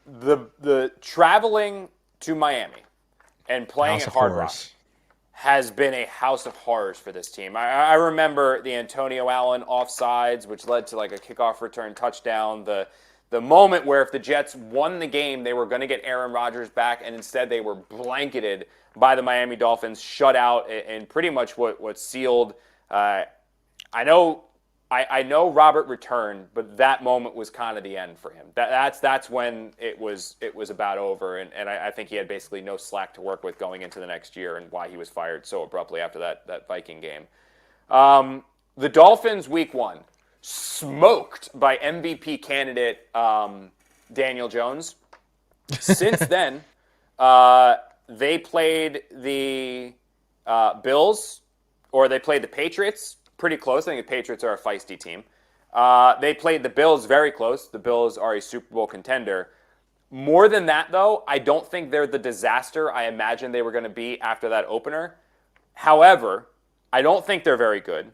The traveling to Miami and playing at Hard Rock has been a house of horrors for this team. I remember the Antonio Allen offsides, which led to like a kickoff return touchdown. The moment where if the Jets won the game, they were going to get Aaron Rodgers back, and instead they were blanketed by the Miami Dolphins, shut out, and pretty much what sealed. I know Robert returned, but that moment was kind of the end for him. That's when it was about over, and I think he had basically no slack to work with going into the next year, and why he was fired so abruptly after that Viking game. The Dolphins, week 1, smoked by MVP candidate Daniel Jones. Since then, they played the Bills, or they played the Patriots. Pretty close. I think the Patriots are a feisty team. They played the Bills very close. The Bills are a Super Bowl contender. More than that, though, I don't think they're the disaster I imagined they were going to be after that opener. However, I don't think they're very good.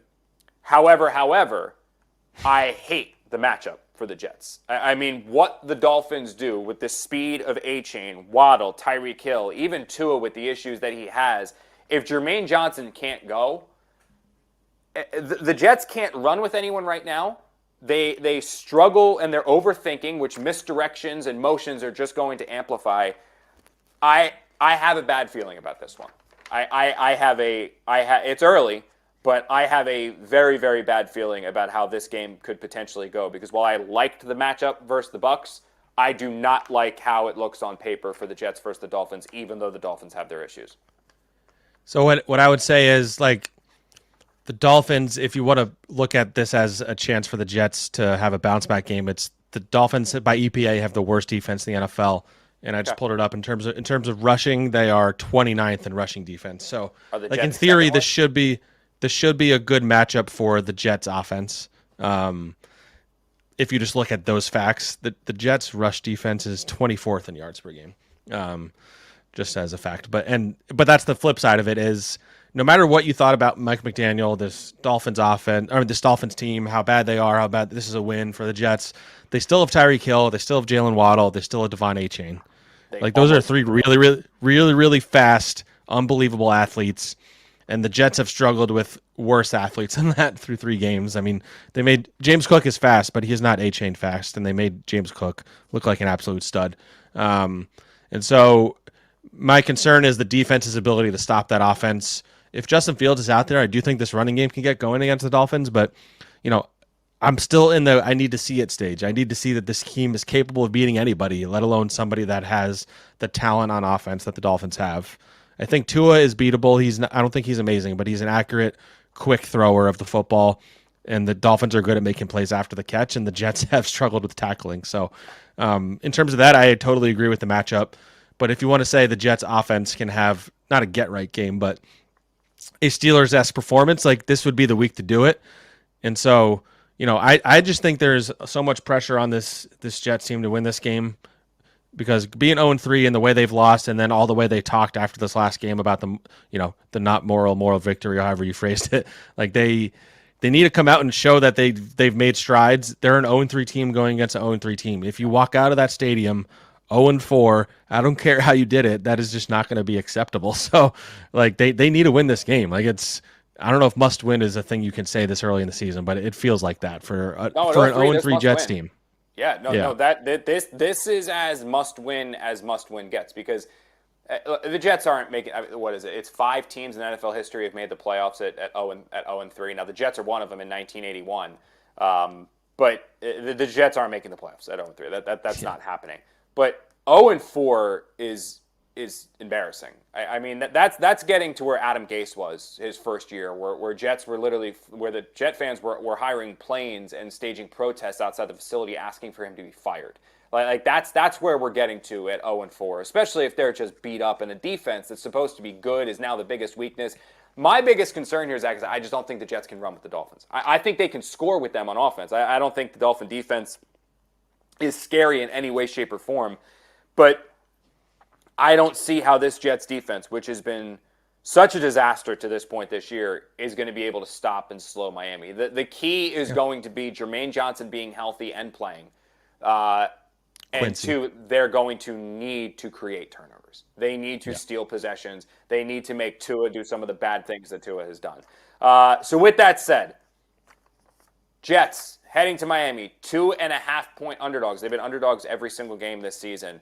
However, I hate the matchup for the Jets. I mean, what the Dolphins do with the speed of A-Chain, Waddle, Tyreek Hill, even Tua with the issues that he has, if Jermaine Johnson can't go, the Jets can't run with anyone right now. They struggle and they're overthinking, which misdirections and motions are just going to amplify. I have a bad feeling about this one. It's early, but I have a very, very bad feeling about how this game could potentially go, because while I liked the matchup versus the Bucs, I do not like how it looks on paper for the Jets versus the Dolphins, even though the Dolphins have their issues. So what I would say is, like, the Dolphins, if you want to look at this as a chance for the Jets to have a bounce back game, it's the Dolphins by EPA have the worst defense in the NFL, and I just pulled it up in terms of rushing. They are 29th in rushing defense. So, like, in theory, this should be a good matchup for the Jets offense. If you just look at those facts, the Jets rush defense is 24th in yards per game, just as a fact. But that's the flip side of it is, no matter what you thought about Mike McDaniel, this Dolphins offense, or this Dolphins team, how bad they are, how bad this is a win for the Jets, they still have Tyreek Hill, they still have Jalen Waddle, they still have Devon A-Chain. Like, those are three really fast, unbelievable athletes, and the Jets have struggled with worse athletes than that through 3 games. I mean, they made James Cook is fast, but he is not A-Chain fast, and they made James Cook look like an absolute stud. And so my concern is the defense's ability to stop that offense. If Justin Fields is out there, I do think this running game can get going against the Dolphins, but, I'm still in the I need to see it stage. I need to see that this team is capable of beating anybody, let alone somebody that has the talent on offense that the Dolphins have. I think Tua is beatable. I don't think he's amazing, but he's an accurate, quick thrower of the football, and the Dolphins are good at making plays after the catch, and the Jets have struggled with tackling. So in terms of that, I totally agree with the matchup. But if you want to say the Jets offense can have not a get-right game, but a Steelers-esque performance, like, this would be the week to do it. And so, I just think there's so much pressure on this Jets team to win this game, because being 0-3 and the way they've lost, and then all the way they talked after this last game about the not moral victory, or however you phrased it, like, they They need to come out and show that they've made strides. They're an 0-3 team going against an 0-3 team. If you walk out of that stadium 0-4, I don't care how you did it. That is just not going to be acceptable. So, like, they need to win this game. Like, I don't know if must win is a thing you can say this early in the season, but it feels like that for an 0-3 Jets team. Yeah, no, this is as must win gets, because the Jets aren't making. What is it? It's 5 teams in NFL history have made the playoffs at 0-3. Now the Jets are one of them in 1981, but the Jets aren't making the playoffs at 0-3. That's not happening. But 0-4 is embarrassing. I mean that's getting to where Adam Gase was his first year, where Jets were literally where the Jet fans were hiring planes and staging protests outside the facility asking for him to be fired. Like that's where we're getting to at 0-4, especially if they're just beat up, and a defense that's supposed to be good is now the biggest weakness. My biggest concern here, Zach, is I just don't think the Jets can run with the Dolphins. I think they can score with them on offense. I don't think the Dolphin defense is scary in any way, shape, or form. But I don't see how this Jets defense, which has been such a disaster to this point this year, is going to be able to stop and slow Miami. The key is going to be Jermaine Johnson being healthy and playing. And 2, they're going to need to create turnovers. They need to steal possessions. They need to make Tua do some of the bad things that Tua has done. So with that said, Jets heading to Miami, 2.5-point underdogs. They've been underdogs every single game this season.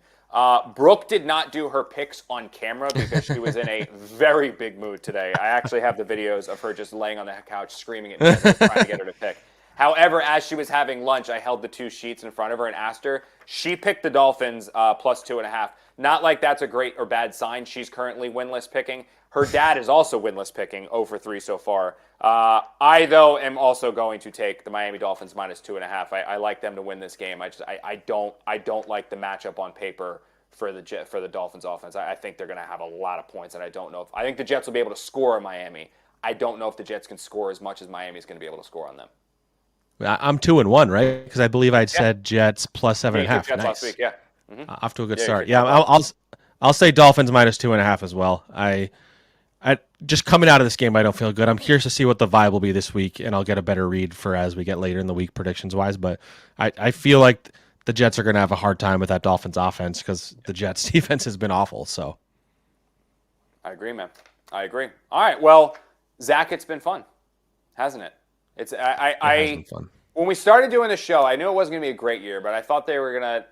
Brooke did not do her picks on camera because she was in a very big mood today. I actually have the videos of her just laying on the couch screaming at me, trying to get her to pick. However, as she was having lunch, I held the 2 sheets in front of her and asked her. She picked the Dolphins plus 2.5. Not like that's a great or bad sign. She's currently winless picking. Her dad is also winless picking, 0-3 so far. I, though, am also going to take the Miami Dolphins minus 2.5. I like them to win this game. I don't like the matchup on paper for the Dolphins offense. I think they're going to have a lot of points, and I think the Jets will be able to score on Miami. I don't know if the Jets can score as much as Miami is going to be able to score on them. I'm 2-1, right? Because I believe I'd said Jets plus 7.5. Jets nice. last week, yeah. Off to a good start. Yeah, I'll say Dolphins minus 2.5 as well. I just coming out of this game, I don't feel good. I'm curious to see what the vibe will be this week, and I'll get a better read for as we get later in the week predictions wise. But I feel like the Jets are going to have a hard time with that Dolphins offense because the Jets defense has been awful. So I agree, man. I agree. All right, well, Zach, it's been fun, hasn't it? It has been fun. When we started doing the show, I knew it wasn't going to be a great year, but I thought they were going to.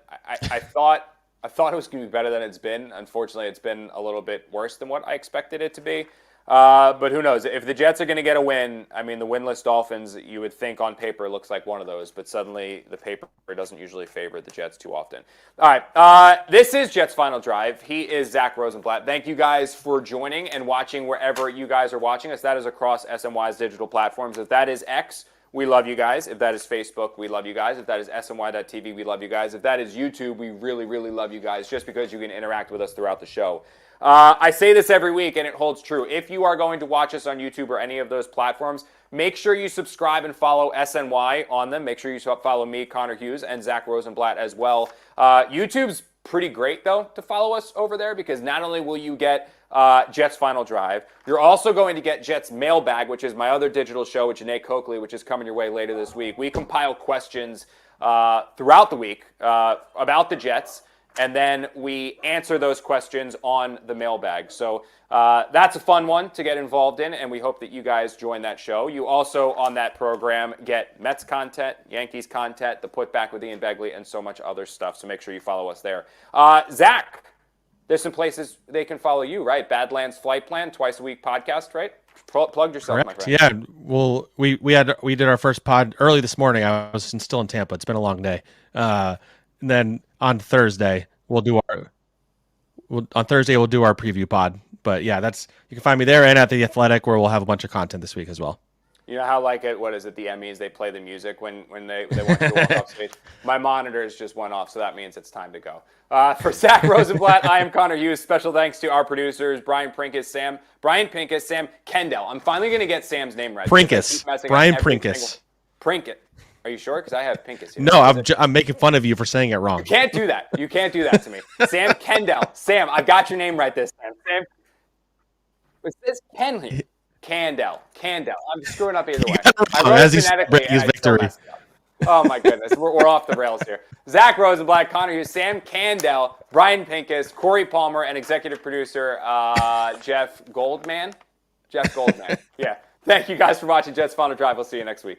I thought it was going to be better than it's been. Unfortunately, it's been a little bit worse than what I expected it to be. But who knows? If the Jets are going to get a win, I mean, the winless Dolphins, you would think on paper looks like one of those, but suddenly the paper doesn't usually favor the Jets too often. All right, this is Jets Final Drive. He is Zack Rosenblatt. Thank you guys for joining and watching wherever you guys are watching us. That is across SNY's digital platforms. If that is X, we love you guys. If that is Facebook, we love you guys. If that is SNY.TV, we love you guys. If that is YouTube, we really, really love you guys just because you can interact with us throughout the show. I say this every week, and it holds true. If you are going to watch us on YouTube or any of those platforms, make sure you subscribe and follow SNY on them. Make sure you follow me, Connor Hughes, and Zack Rosenblatt as well. YouTube's pretty great, though, to follow us over there because not only will you get Jets Final Drive, you're also going to get Jets Mailbag, which is my other digital show with Janae Coakley, which is coming your way later this week. We compile questions throughout the week about the Jets, and then we answer those questions on the mailbag. So that's a fun one to get involved in, and we hope that you guys join that show. You also, on that program, get Mets content, Yankees content, the Putback with Ian Begley, and so much other stuff. So make sure you follow us there. Zach, there's some places they can follow you, right? Badlands Flight Plan, twice a week podcast, right? Plugged yourself, correct. My friend. Yeah, well, we did our first pod early this morning. I was still in Tampa. It's been a long day. And then on Thursday we'll do our preview pod. But yeah, you can find me there and at the Athletic, where we'll have a bunch of content this week as well. You know how, like, the Emmys, they play the music when they want you to walk off stage? My monitors just went off, so that means it's time to go. For Zack Rosenblatt, I am Connor Hughes. Special thanks to our producers, Brian Pincus, Sam Kendall. I'm finally going to get Sam's name right. Brian Pincus. Prinkett. Are you sure? Because I have Pincus here. No, I'm making fun of you for saying it wrong. You can't do that. You can't do that to me. Sam Kendall. Sam, I got your name right this time. Sam. It says Candell. I'm screwing up either way. I wrong wrote as it he's phonetically, celebrating his and I still victory. messed it up. Oh my goodness, we're off the rails here. Zach Rosenblatt, Connor Hughes, Sam Candell, Brian Pincus, Corey Palmer, and executive producer Jeff Goldman. Yeah. Thank you guys for watching Jets Final Drive. We'll see you next week.